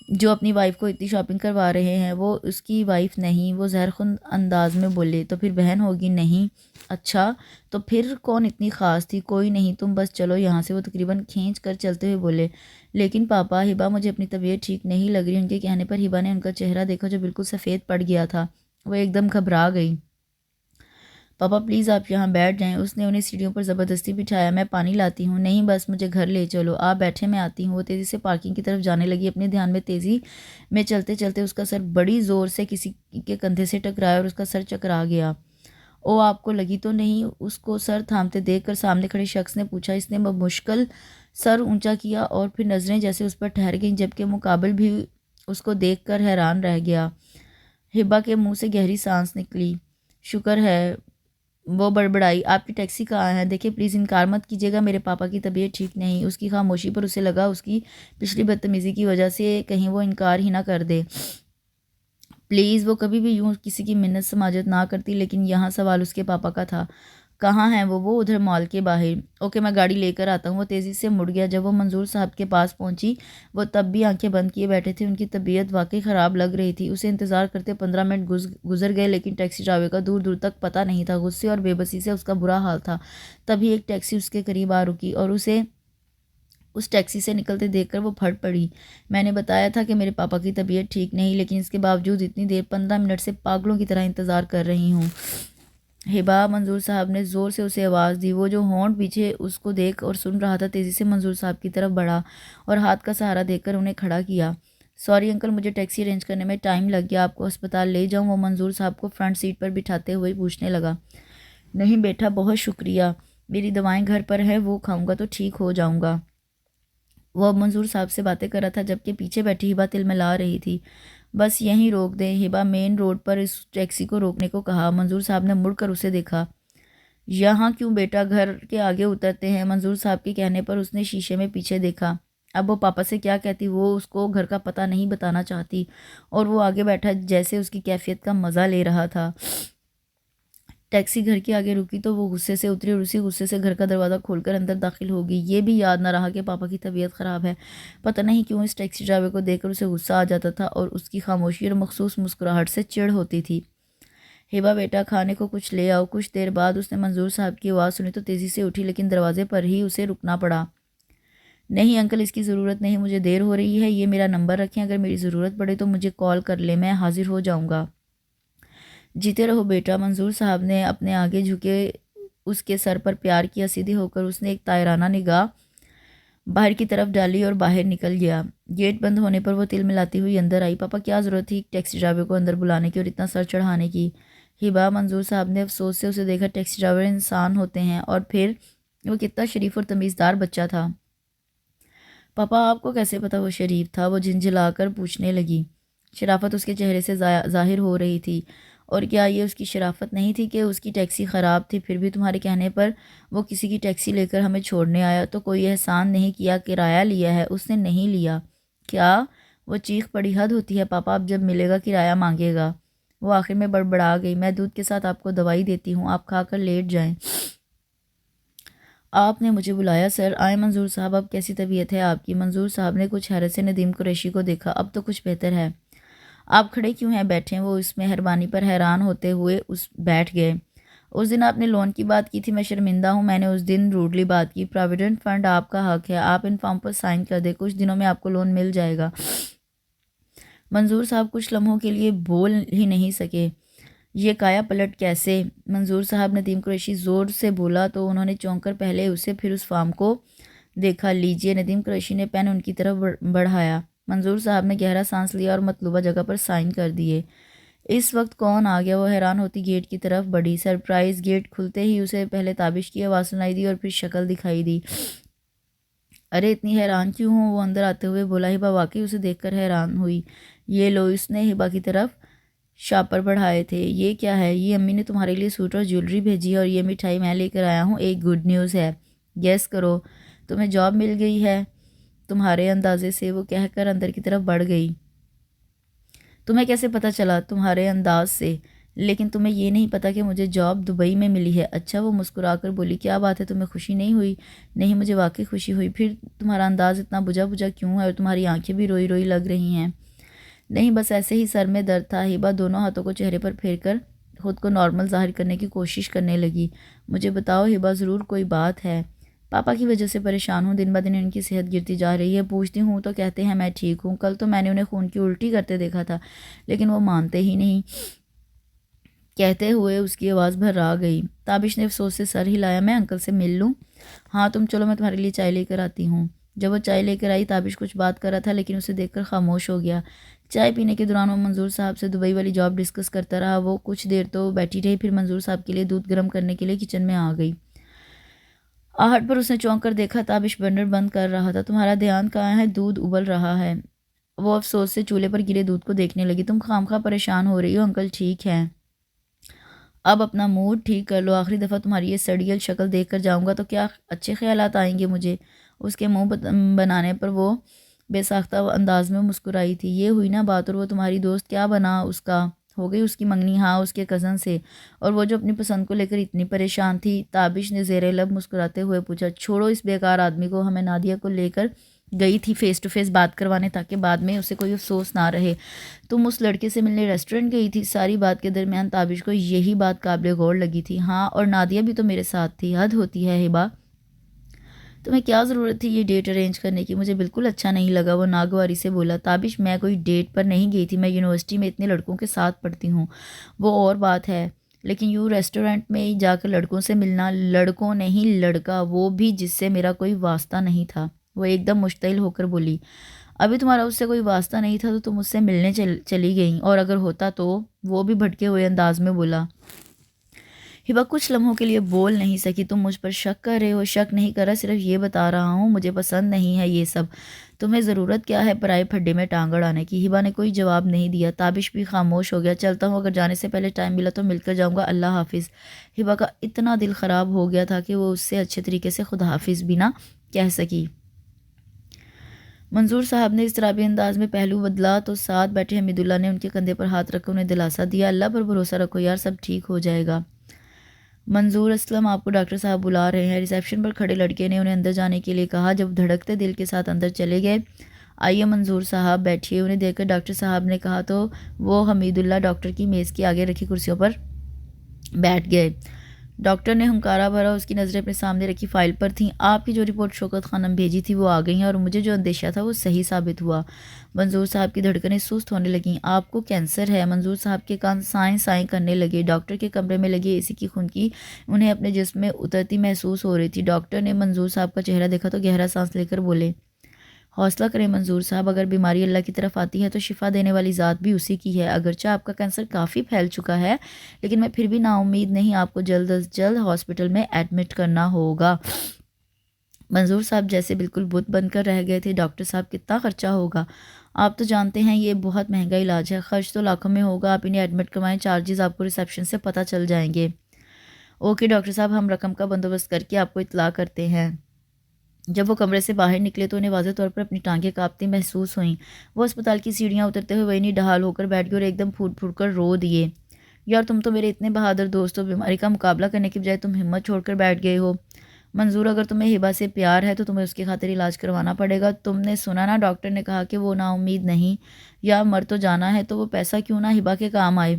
جو اپنی وائف کو اتنی شاپنگ کروا رہے ہیں۔ وہ اس کی وائف نہیں، وہ زہرخند انداز میں بولے۔ تو پھر بہن ہوگی؟ نہیں۔ اچھا، تو پھر کون اتنی خاص تھی؟ کوئی نہیں، تم بس چلو یہاں سے، وہ تقریباً کھینچ کر چلتے ہوئے بولے۔ لیکن پاپا، ہبا مجھے اپنی طبیعت ٹھیک نہیں لگ رہی۔ ان کے کہنے پر ہبا نے ان کا چہرہ دیکھا جو بالکل سفید پڑ گیا تھا۔ وہ ایک دم گھبرا گئی۔ پاپا پلیز آپ یہاں بیٹھ جائیں۔ اس نے انہیں سیڑھیوں پر زبردستی بٹھایا۔ میں پانی لاتی ہوں۔ نہیں بس مجھے گھر لے چلو، آپ بیٹھے میں آتی ہوں۔ وہ تیزی سے پارکنگ کی طرف جانے لگی۔ اپنے دھیان میں تیزی میں چلتے چلتے اس کا سر بڑی زور سے کسی کے کندھے سے ٹکرایا اور اس کا سر چکرا گیا۔ او آپ کو لگی تو نہیں؟ اس کو سر تھامتے دیکھ کر سامنے کھڑے شخص نے پوچھا۔ اس نے بمشکل سر اونچا کیا اور پھر نظریں جیسے اس پر ٹھہر گئیں، جبکہ مقابل بھی اس کو دیکھ کر حیران رہ گیا۔ ہبا کے منہ سے گہری سانس نکلی۔ شکر ہے وہ بڑبڑائی، آپ کی ٹیکسی کہاں ہے؟ دیکھیں پلیز انکار مت کیجیے گا، میرے پاپا کی طبیعت ٹھیک نہیں۔ اس کی خاموشی پر اسے لگا اس کی پچھلی بدتمیزی کی وجہ سے کہیں وہ انکار ہی نہ کر دے۔ پلیز، وہ کبھی بھی یوں کسی کی منت سماجت نہ کرتی، لیکن یہاں سوال اس کے پاپا کا تھا۔ کہاں ہیں وہ ادھر مال کے باہر۔ اوکے، میں گاڑی لے کر آتا ہوں۔ وہ تیزی سے مڑ گیا۔ جب وہ منظور صاحب کے پاس پہنچی، وہ تب بھی آنکھیں بند کیے بیٹھے تھے۔ ان کی طبیعت واقعی خراب لگ رہی تھی۔ اسے انتظار کرتے 15 منٹ گزر گئے، لیکن ٹیکسی ڈرائیور کا دور دور تک پتہ نہیں تھا۔ غصے اور بے بسی سے اس کا برا حال تھا۔ تبھی ایک ٹیکسی اس کے قریب آ رکی اور اسے اس ٹیکسی سے نکلتے دیکھ کر وہ پھٹ پڑی۔ میں نے بتایا تھا کہ میرے پاپا کی طبیعت ٹھیک نہیں، لیکن اس کے باوجود اتنی دیر 15 منٹ سے پاگلوں کی طرح انتظار کر رہی ہوں۔ ہبا، منظور صاحب نے زور سے اسے آواز دی۔ وہ جو ہونٹ پیچھے اس کو دیکھ اور سن رہا تھا، تیزی سے منظور صاحب کی طرف بڑھا اور ہاتھ کا سہارا دے کر انہیں کھڑا کیا۔ سوری انکل، مجھے ٹیکسی ارینج کرنے میں ٹائم لگ گیا، آپ کو ہسپتال لے جاؤں؟ وہ منظور صاحب کو فرنٹ سیٹ پر بٹھاتے ہوئے پوچھنے لگا۔ نہیں بیٹا، بہت شکریہ، میری دوائیں گھر پر ہیں، وہ کھاؤں گا تو ٹھیک ہو جاؤں گا۔ وہ اب منظور صاحب سے باتیں کر رہا تھا، جبکہ پیچھے بیٹھی ہبا تلملا رہی تھی۔ بس یہیں روک دیں، ہبا مین روڈ پر اس ٹیکسی کو روکنے کو کہا۔ منظور صاحب نے مڑ کر اسے دیکھا۔ یہاں کیوں بیٹا، گھر کے آگے اترتے ہیں۔ منظور صاحب کے کہنے پر اس نے شیشے میں پیچھے دیکھا۔ اب وہ پاپا سے کیا کہتی، وہ اس کو گھر کا پتہ نہیں بتانا چاہتی، اور وہ آگے بیٹھا جیسے اس کی کیفیت کا مزہ لے رہا تھا۔ ٹیکسی گھر کے آگے رکی تو وہ غصے سے اتری اور اسی غصے سے گھر کا دروازہ کھول کر اندر داخل ہو گئی۔ یہ بھی یاد نہ رہا کہ پاپا کی طبیعت خراب ہے۔ پتہ نہیں کیوں اس ٹیکسی ڈرائیور کو دیکھ کر اسے غصہ آ جاتا تھا اور اس کی خاموشی اور مخصوص مسکراہٹ سے چڑ ہوتی تھی۔ ہبا بیٹا، کھانے کو کچھ لے آؤ۔ کچھ دیر بعد اس نے منظور صاحب کی آواز سنی تو تیزی سے اٹھی، لیکن دروازے پر ہی اسے رکنا پڑا۔ نہیں انکل، اس کی ضرورت نہیں، مجھے دیر ہو رہی ہے۔ یہ میرا نمبر رکھیں، اگر میری ضرورت پڑے تو مجھے کال کر لیں، میں حاضر ہو جاؤں گا۔ جیتے رہو بیٹا، منظور صاحب نے اپنے آگے جھکے اس کے سر پر پیار کیا۔ سیدھے ہو کر اس نے ایک طائرانہ نگاہ باہر کی طرف ڈالی اور باہر نکل گیا۔ گیٹ بند ہونے پر وہ تل ملاتی ہوئی اندر آئی۔ پاپا، کیا ضرورت تھی ٹیکسی ڈرائیور کو اندر بلانے کی اور اتنا سر چڑھانے کی؟ ہبا، منظور صاحب نے افسوس سے اسے دیکھا۔ ٹیکسی ڈرائیور انسان ہوتے ہیں، اور پھر وہ کتنا شریف اور تمیزدار بچہ تھا۔ پاپا، آپ کو کیسے پتا وہ شریف تھا؟ وہ جھنجھلا کر پوچھنے لگی۔ شرافت اس کے چہرے سے ظاہر ہو رہی تھی۔ اور کیا یہ اس کی شرافت نہیں تھی کہ اس کی ٹیکسی خراب تھی، پھر بھی تمہارے کہنے پر وہ کسی کی ٹیکسی لے کر ہمیں چھوڑنے آیا؟ تو کوئی احسان نہیں کیا، کرایہ لیا ہے؟ اس نے نہیں لیا۔ کیا؟ وہ چیخ پڑی۔ حد ہوتی ہے پاپا، اب جب ملے گا کرایہ مانگے گا۔ وہ آخر میں بڑبڑا گئی۔ میں دودھ کے ساتھ آپ کو دوائی دیتی ہوں، آپ کھا کر لیٹ جائیں۔ آپ نے مجھے بلایا سر؟ آئے منظور صاحب، اب کیسی طبیعت ہے آپ کی؟ منظور صاحب نے کچھ حیرت سے ندیم قریشی کو دیکھا۔ اب تو کچھ بہتر ہے۔ آپ کھڑے کیوں ہیں؟ بیٹھیں۔ وہ اس مہربانی پر حیران ہوتے ہوئے بیٹھ گئے۔ اس دن آپ نے لون کی بات کی تھی، میں شرمندہ ہوں، میں نے اس دن روڈلی بات کی۔ پراویڈنٹ فنڈ آپ کا حق ہے، آپ ان فارم پر سائن کر دیں، کچھ دنوں میں آپ کو لون مل جائے گا۔ منظور صاحب کچھ لمحوں کے لیے بول ہی نہیں سکے۔ یہ کایا پلٹ کیسے؟ منظور صاحب ندیم قریشی زور سے بولا تو انہوں نے چونک کر پہلے اسے پھر اس فارم کو دیکھا۔ لیجئے۔ ندیم قریشی نے پین ان کی طرف بڑھایا۔ منظور صاحب نے گہرا سانس لیا اور مطلوبہ جگہ پر سائن کر دیے۔ اس وقت کون آ گیا؟ وہ حیران ہوتی گیٹ کی طرف بڑھی۔ سرپرائز! گیٹ کھلتے ہی اسے پہلے تابش کی آواز سنائی دی اور پھر شکل دکھائی دی۔ ارے اتنی حیران کیوں ہوں؟ وہ اندر آتے ہوئے بولا۔ ہبا واقعی اسے دیکھ کر حیران ہوئی۔ یہ لو، اس نے ہبا کی طرف شاپر بڑھائے تھے۔ یہ کیا ہے؟ یہ امی نے تمہارے لیے سوٹ اور جیولری بھیجی ہے، اور یہ مٹھائی میں لے کر آیا ہوں۔ ایک گڈ نیوز ہے۔ گیس کرو، تمہیں جاب مل گئی ہے تمہارے اندازے سے، وہ کہہ کر اندر کی طرف بڑھ گئی۔ تمہیں کیسے پتہ چلا؟ تمہارے انداز سے۔ لیکن تمہیں یہ نہیں پتہ کہ مجھے جاب دبئی میں ملی ہے۔ اچھا، وہ مسکرا کر بولی۔ کیا بات ہے، تمہیں خوشی نہیں ہوئی؟ نہیں، مجھے واقعی خوشی ہوئی۔ پھر تمہارا انداز اتنا بجھا بجھا کیوں ہے، اور تمہاری آنکھیں بھی روئی روئی لگ رہی ہیں؟ نہیں، بس ایسے ہی سر میں درد تھا۔ ہبا دونوں ہاتھوں کو چہرے پر پھیر کر خود کو نارمل ظاہر کرنے کی کوشش کرنے لگی۔ مجھے بتاؤ ہبا، ضرور کوئی بات ہے؟ پاپا کی وجہ سے پریشان ہوں، دن بدن ان کی صحت گرتی جا رہی ہے۔ پوچھتی ہوں تو کہتے ہیں میں ٹھیک ہوں۔ کل تو میں نے انہیں خون کی الٹی کرتے دیکھا تھا، لیکن وہ مانتے ہی نہیں۔ کہتے ہوئے اس کی آواز بھر گئی۔ تابش نے افسوس سے سر ہلایا۔ میں انکل سے مل لوں؟ ہاں تم چلو، میں تمہارے لیے چائے لے کر آتی ہوں۔ جب وہ چائے لے کر آئی، تابش کچھ بات کر رہا تھا، لیکن اسے دیکھ کر خاموش ہو گیا۔ چائے پینے کے دوران وہ منظور صاحب سے دبئی والی جاب ڈسکس کرتا رہا۔ وہ کچھ دیر تو بیٹھی رہی، پھر منظور صاحب کے لیے دودھ گرم کرنے کے لیے کچن میں آ گئی۔ آہٹ پر اس نے چونک کر دیکھا، تابش برنر بند کر رہا تھا۔ تمہارا دھیان کہاں ہے؟ دودھ ابل رہا ہے۔ وہ افسوس سے چولہے پر گرے دودھ کو دیکھنے لگی۔ تم خواہ مخواہ پریشان ہو رہی ہو، انکل ٹھیک ہیں۔ اب اپنا موڈ ٹھیک کر لو، آخری دفعہ تمہاری یہ سڑیل شکل دیکھ کر جاؤں گا تو کیا اچھے خیالات آئیں گے مجھے۔ اس کے منہ بنانے پر وہ بے ساختہ انداز میں مسکرائی تھی۔ یہ ہوئی نا بات، اور وہ تمہاری دوست کیا بنا اس کا؟ ہو گئی اس کی منگنی؟ ہاں، اس کے کزن سے۔ اور وہ جو اپنی پسند کو لے کر اتنی پریشان تھی؟ تابش نے زیر لب مسکراتے ہوئے پوچھا۔ چھوڑو اس بیکار آدمی کو، ہمیں نادیہ کو لے کر گئی تھی فیس ٹو فیس بات کروانے تاکہ بعد میں اسے کوئی افسوس نہ رہے۔ تم اس لڑکے سے ملنے ریسٹورنٹ گئی تھی؟ ساری بات کے درمیان تابش کو یہی بات قابل غور لگی تھی۔ ہاں، اور نادیہ بھی تو میرے ساتھ تھی۔ حد ہوتی ہے ہبا، تمہیں کیا ضرورت تھی یہ ڈیٹ ارینج کرنے کی؟ مجھے بالکل اچھا نہیں لگا، وہ ناگواری سے بولا۔ تابش، میں کوئی ڈیٹ پر نہیں گئی تھی، میں یونیورسٹی میں اتنے لڑکوں کے ساتھ پڑھتی ہوں، وہ اور بات ہے، لیکن یوں ریسٹورنٹ میں جا کر لڑکوں سے ملنا، لڑکوں نہیں لڑکا، وہ بھی جس سے میرا کوئی واسطہ نہیں تھا۔ وہ ایک دم مشتعل ہو کر بولی۔ ابھی تمہارا اس سے کوئی واسطہ نہیں تھا تو تم اس سے ملنے چلی گئیں، اور اگر ہوتا تو؟ وہ بھی بھٹکے ہوئے انداز میں بولا۔ ہبا کچھ لمحوں کے لیے بول نہیں سکی۔ تم مجھ پر شک کر رہے ہو؟ شک نہیں کر رہا، صرف یہ بتا رہا ہوں مجھے پسند نہیں ہے یہ سب۔ تمہیں ضرورت کیا ہے پرائے پھڈے میں ٹانگ اڑانے کی؟ ہبا نے کوئی جواب نہیں دیا۔ تابش بھی خاموش ہو گیا۔ چلتا ہوں، اگر جانے سے پہلے ٹائم ملا تو مل کر جاؤں گا، اللہ حافظ۔ ہبا کا اتنا دل خراب ہو گیا تھا کہ وہ اس سے اچھے طریقے سے خدا حافظ بھی نہ کہہ سکی۔ منظور صاحب نے اضطرابی انداز میں پہلو بدلا تو ساتھ بیٹھے حمید اللہ نے ان کے کندھے پر ہاتھ رکھ کر انہیں دلاسا دیا۔ اللہ پر بھروسہ رکھو یار، سب ٹھیک ہو جائے گا۔ منظور اسلم، آپ کو ڈاکٹر صاحب بلا رہے ہیں۔ ریسیپشن پر کھڑے لڑکے نے انہیں اندر جانے کے لیے کہا۔ جب دھڑکتے دل کے ساتھ اندر چلے گئے۔ آئیے منظور صاحب بیٹھیے، انہیں دیکھ کر ڈاکٹر صاحب نے کہا تو وہ حمید اللہ ڈاکٹر کی میز کے آگے رکھی کرسیوں پر بیٹھ گئے۔ ڈاکٹر نے ہنکارا بھرا، اس کی نظریں اپنے سامنے رکھی فائل پر تھیں۔ آپ کی جو رپورٹ شوکت خانم بھیجی تھی وہ آ گئی ہیں، اور مجھے جو اندیشہ تھا وہ صحیح ثابت ہوا۔ منظور صاحب کی دھڑکنیں سست ہونے لگیں۔ آپ کو کینسر ہے؟ منظور صاحب کے کان سائیں سائیں کرنے لگے۔ ڈاکٹر کے کمرے میں لگے اے سی کی خنکی انہیں اپنے جسم میں اترتی محسوس ہو رہی تھی۔ ڈاکٹر نے منظور صاحب کا چہرہ دیکھا تو گہرا سانس لے کر بولے، حوصلہ کریں منظور صاحب، اگر بیماری اللہ کی طرف آتی ہے تو شفا دینے والی ذات بھی اسی کی ہے۔ اگرچہ آپ کا کینسر کافی پھیل چکا ہے، لیکن میں پھر بھی نا امید نہیں، آپ کو جلد از جلد ہاسپٹل میں ایڈمٹ کرنا ہوگا۔ منظور صاحب جیسے بالکل بت بن کر رہ گئے تھے۔ ڈاکٹر صاحب کتنا خرچہ ہوگا؟ آپ تو جانتے ہیں یہ بہت مہنگا علاج ہے، خرچ تو لاکھوں میں ہوگا۔ آپ انہیں ایڈمٹ کروائیں، چارجز آپ کو ریسیپشن سے پتہ چل جائیں گے۔ اوکے ڈاکٹر صاحب، ہم رقم کا بندوبست کر کے آپ کو اطلاع کرتے ہیں۔ جب وہ کمرے سے باہر نکلے تو انہیں واضح طور پر اپنی ٹانگیں کانپتی محسوس ہوئیں۔ وہ اسپتال کی سیڑھیاں اترتے ہوئے وہیں ڈھال ہو کر بیٹھ گئے اور ایک دم پھوٹ پھوٹ کر رو دیے۔ یار تم تو میرے اتنے بہادر دوست ہو، بیماری کا مقابلہ کرنے کے بجائے تم ہمت چھوڑ کر بیٹھ گئے ہو۔ منظور، اگر تمہیں ہبا سے پیار ہے تو تمہیں اس کی خاطر علاج کروانا پڑے گا۔ تم نے سنا نا، ڈاکٹر نے کہا کہ وہ نا امید نہیں، یا مر تو جانا ہے تو وہ پیسہ کیوں نہ ہبا کے کام آئے۔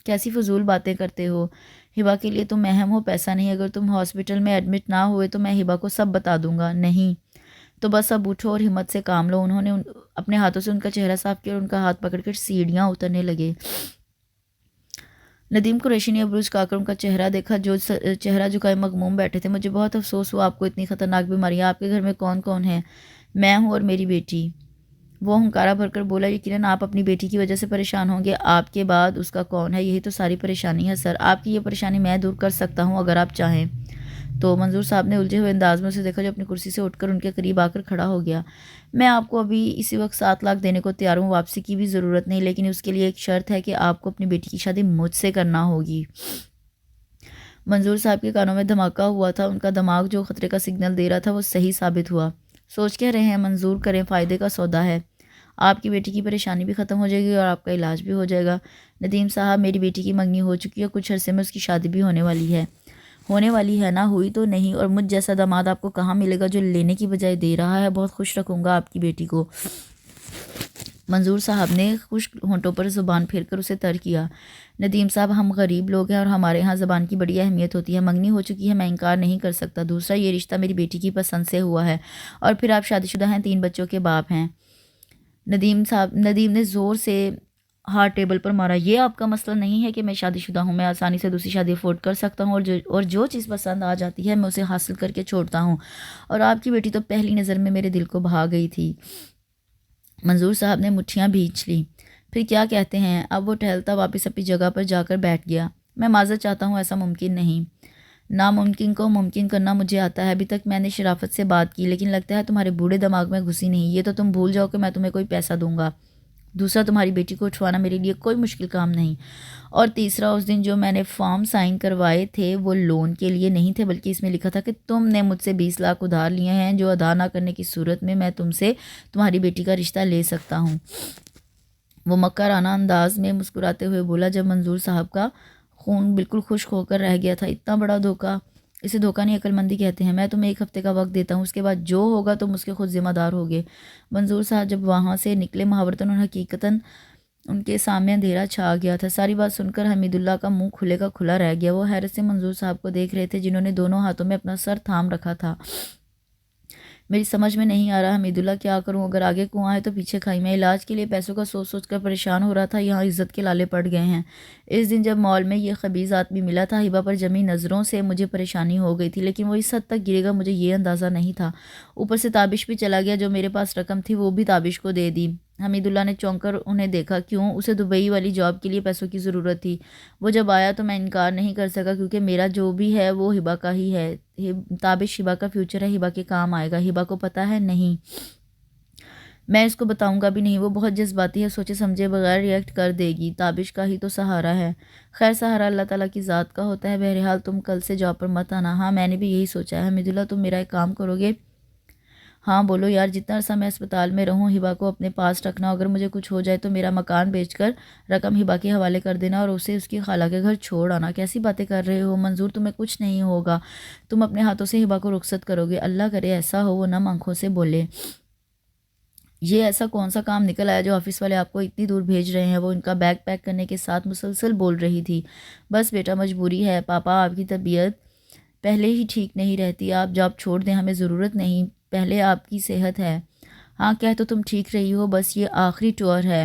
کیسی فضول باتیں کرتے ہو، ہبا کے لیے تم اہم ہو، پیسہ نہیں۔ اگر تم ہاسپٹل میں ایڈمٹ نہ ہوئے تو میں ہبا کو سب بتا دوں گا۔ نہیں تو بس اب اٹھو اور ہمت سے کام لو۔ انہوں نے اپنے ہاتھوں سے ان کا چہرہ صاف کیا اور ان کا ہاتھ پکڑ کر سیڑھیاں اترنے لگے۔ ندیم قریشی نے ابروج کا کر ان کا چہرہ دیکھا، جو چہرہ جھکائے مغموم بیٹھے تھے۔ مجھے بہت افسوس ہوا، آپ کو اتنی خطرناک بیماری ہے۔ آپ کے گھر میں کون کون ہے؟ میں ہوں اور میری بیٹی۔ وہ ہنکارا بھر کر بولا، یقیناً آپ اپنی بیٹی کی وجہ سے پریشان ہوں گے، آپ کے بعد اس کا کون ہے؟ یہی تو ساری پریشانی ہے سر، آپ کی یہ پریشانی میں دور کر سکتا ہوں اگر آپ چاہیں تو۔ منظور صاحب نے الجھے ہوئے انداز میں اسے دیکھا، جو اپنی کرسی سے اٹھ کر ان کے قریب آ کر کھڑا ہو گیا۔ میں آپ کو ابھی اسی وقت 7 لاکھ دینے کو تیار ہوں، واپسی کی بھی ضرورت نہیں، لیکن اس کے لیے ایک شرط ہے کہ آپ کو اپنی بیٹی کی شادی مجھ سے کرنا ہوگی۔ منظور صاحب کے کانوں میں دھماکہ ہوا تھا، ان کا دماغ جو خطرے کا سگنل دے رہا تھا وہ صحیح ثابت ہوا۔ سوچ کہہ رہے ہیں؟ منظور کریں، فائدے کا سودا ہے، آپ کی بیٹی کی پریشانی بھی ختم ہو جائے گی اور آپ کا علاج بھی ہو جائے گا۔ ندیم صاحب، میری بیٹی کی منگنی ہو چکی ہے، کچھ عرصے میں اس کی شادی بھی ہونے والی ہے نا، ہوئی تو نہیں، اور مجھ جیسا داماد آپ کو کہاں ملے گا جو لینے کی بجائے دے رہا ہے۔ بہت خوش رکھوں گا آپ کی بیٹی کو۔ منظور صاحب نے خشک ہونٹوں پر زبان پھیر کر اسے تر کیا۔ ندیم صاحب، ہم غریب لوگ ہیں اور ہمارے ہاں زبان کی بڑی اہمیت ہوتی ہے۔ منگنی ہو چکی ہے، میں انکار نہیں کر سکتا۔ دوسرا، یہ رشتہ میری بیٹی کی پسند سے ہوا ہے، اور پھر آپ شادی شدہ ہیں، 3 بچوں کے باپ ہیں۔ ندیم نے زور سے ہاتھ ٹیبل پر مارا۔ یہ آپ کا مسئلہ نہیں ہے کہ میں شادی شدہ ہوں، میں آسانی سے دوسری شادی افورڈ کر سکتا ہوں، اور جو چیز پسند آ جاتی ہے میں اسے حاصل کر کے چھوڑتا ہوں، اور آپ کی بیٹی تو پہلی نظر میں میرے دل کو بھا گئی تھی۔ منظور صاحب نے مٹھیاں بھینچ لیں۔ پھر کیا کہتے ہیں؟ اب وہ ٹہلتا واپس اپنی جگہ پر جا کر بیٹھ گیا۔ میں معذرت چاہتا ہوں، ایسا ممکن نہیں۔ ناممکن کو ممکن کرنا مجھے آتا ہے، ابھی تک میں نے شرافت سے بات کی، لیکن لگتا ہے تمہارے بوڑھے دماغ میں گھسی نہیں۔ یہ تو تم بھول جاؤ کہ میں تمہیں کوئی پیسہ دوں گا۔ دوسرا تمہاری بیٹی کو اٹھوانا میرے لیے کوئی مشکل کام نہیں، اور تیسرا اس دن جو میں نے فارم سائن کروائے تھے وہ لون کے لیے نہیں تھے، بلکہ اس میں لکھا تھا کہ تم نے مجھ سے 20 لاکھ ادھار لیے ہیں، جو ادا نہ کرنے کی صورت میں تم سے تمہاری بیٹی کا رشتہ لے سکتا ہوں۔ وہ مکرانہ انداز میں مسکراتے ہوئے بولا، جب منظور صاحب کا خون بالکل خشک ہو کر رہ گیا تھا۔ اتنا بڑا دھوکہ، اسے دھوکہ نہیں عقل مندی کہتے ہیں۔ میں تمہیں 1 ہفتے کا وقت دیتا ہوں، اس کے بعد جو ہوگا تم اس کے خود ذمہ دار ہوگے۔ منظور صاحب جب وہاں سے نکلے محاورتاً اور حقیقتاً ان کے سامنے اندھیرا چھا گیا تھا۔ ساری بات سن کر حمید اللہ کا منہ کھلے کا کھلا رہ گیا۔ وہ حیرت سے منظور صاحب کو دیکھ رہے تھے، جنہوں نے دونوں ہاتھوں میں اپنا سر تھام رکھا تھا۔ میری سمجھ میں نہیں آ رہا حمید اللہ، کیا کروں؟ اگر آگے کنواں ہے تو پیچھے کھائی۔ میں علاج کے لیے پیسوں کا سوچ سوچ کر پریشان ہو رہا تھا، یہاں عزت کے لالے پڑ گئے ہیں۔ اس دن جب مال میں یہ خبیث آدمی ملا تھا، ہبہ پر جمی نظروں سے مجھے پریشانی ہو گئی تھی، لیکن وہ اس حد تک گرے گا مجھے یہ اندازہ نہیں تھا۔ اوپر سے تابش بھی چلا گیا، جو میرے پاس رقم تھی وہ بھی تابش کو دے دی۔ حمید اللہ نے چونک کر انہیں دیکھا۔ کیوں؟ اسے دبئی والی جاب کے لیے پیسوں کی ضرورت تھی۔ وہ جب آیا تو میں انکار نہیں کر سکا، کیونکہ میرا جو بھی ہے وہ ہبہ کا ہی ہے۔ تابش ہبہ کا فیوچر ہے، ہبہ کے کام آئے گا۔ ہبہ کو پتہ ہے نہیں، میں اس کو بتاؤں گا بھی نہیں۔ وہ بہت جذباتی ہے، سوچے سمجھے بغیر ری ایکٹ کر دے گی۔ تابش کا ہی تو سہارا ہے۔ خیر، سہارا اللہ تعالیٰ کی ذات کا ہوتا ہے۔ بہرحال تم کل سے جاب پر مت آنا۔ ہاں، میں نے بھی یہی سوچا ہے۔ حمید اللہ، تم میرا ایک کام کرو گے؟ ہاں بولو یار۔ جتنا عرصہ میں اسپتال میں رہوں ہبہ کو اپنے پاس رکھنا، اگر مجھے کچھ ہو جائے تو میرا مکان بیچ کر رقم ہبہ کے حوالے کر دینا اور اسے اس کی خالہ کے گھر چھوڑ آنا۔ کیسی باتیں کر رہے ہو منظور؟ تمہیں کچھ نہیں ہوگا، تم اپنے ہاتھوں سے ہبہ کو رخصت کرو گے۔ اللہ کرے ایسا ہو۔ وہ نم آنکھوں سے بولے۔ یہ ایسا کون سا کام نکل آیا جو آفس والے آپ کو اتنی دور بھیج رہے ہیں؟ وہ ان کا بیگ پیک کرنے کے ساتھ مسلسل بول رہی تھی۔ بس بیٹا، مجبوری ہے۔ پاپا، آپ کی طبیعت پہلے ہی ٹھیک نہیں رہتی، آپ جاب چھوڑ دیں، ہمیں ضرورت نہیں، پہلے آپ کی صحت ہے۔ ہاں، کہہ تو تم ٹھیک رہی ہو، بس یہ آخری ٹور ہے،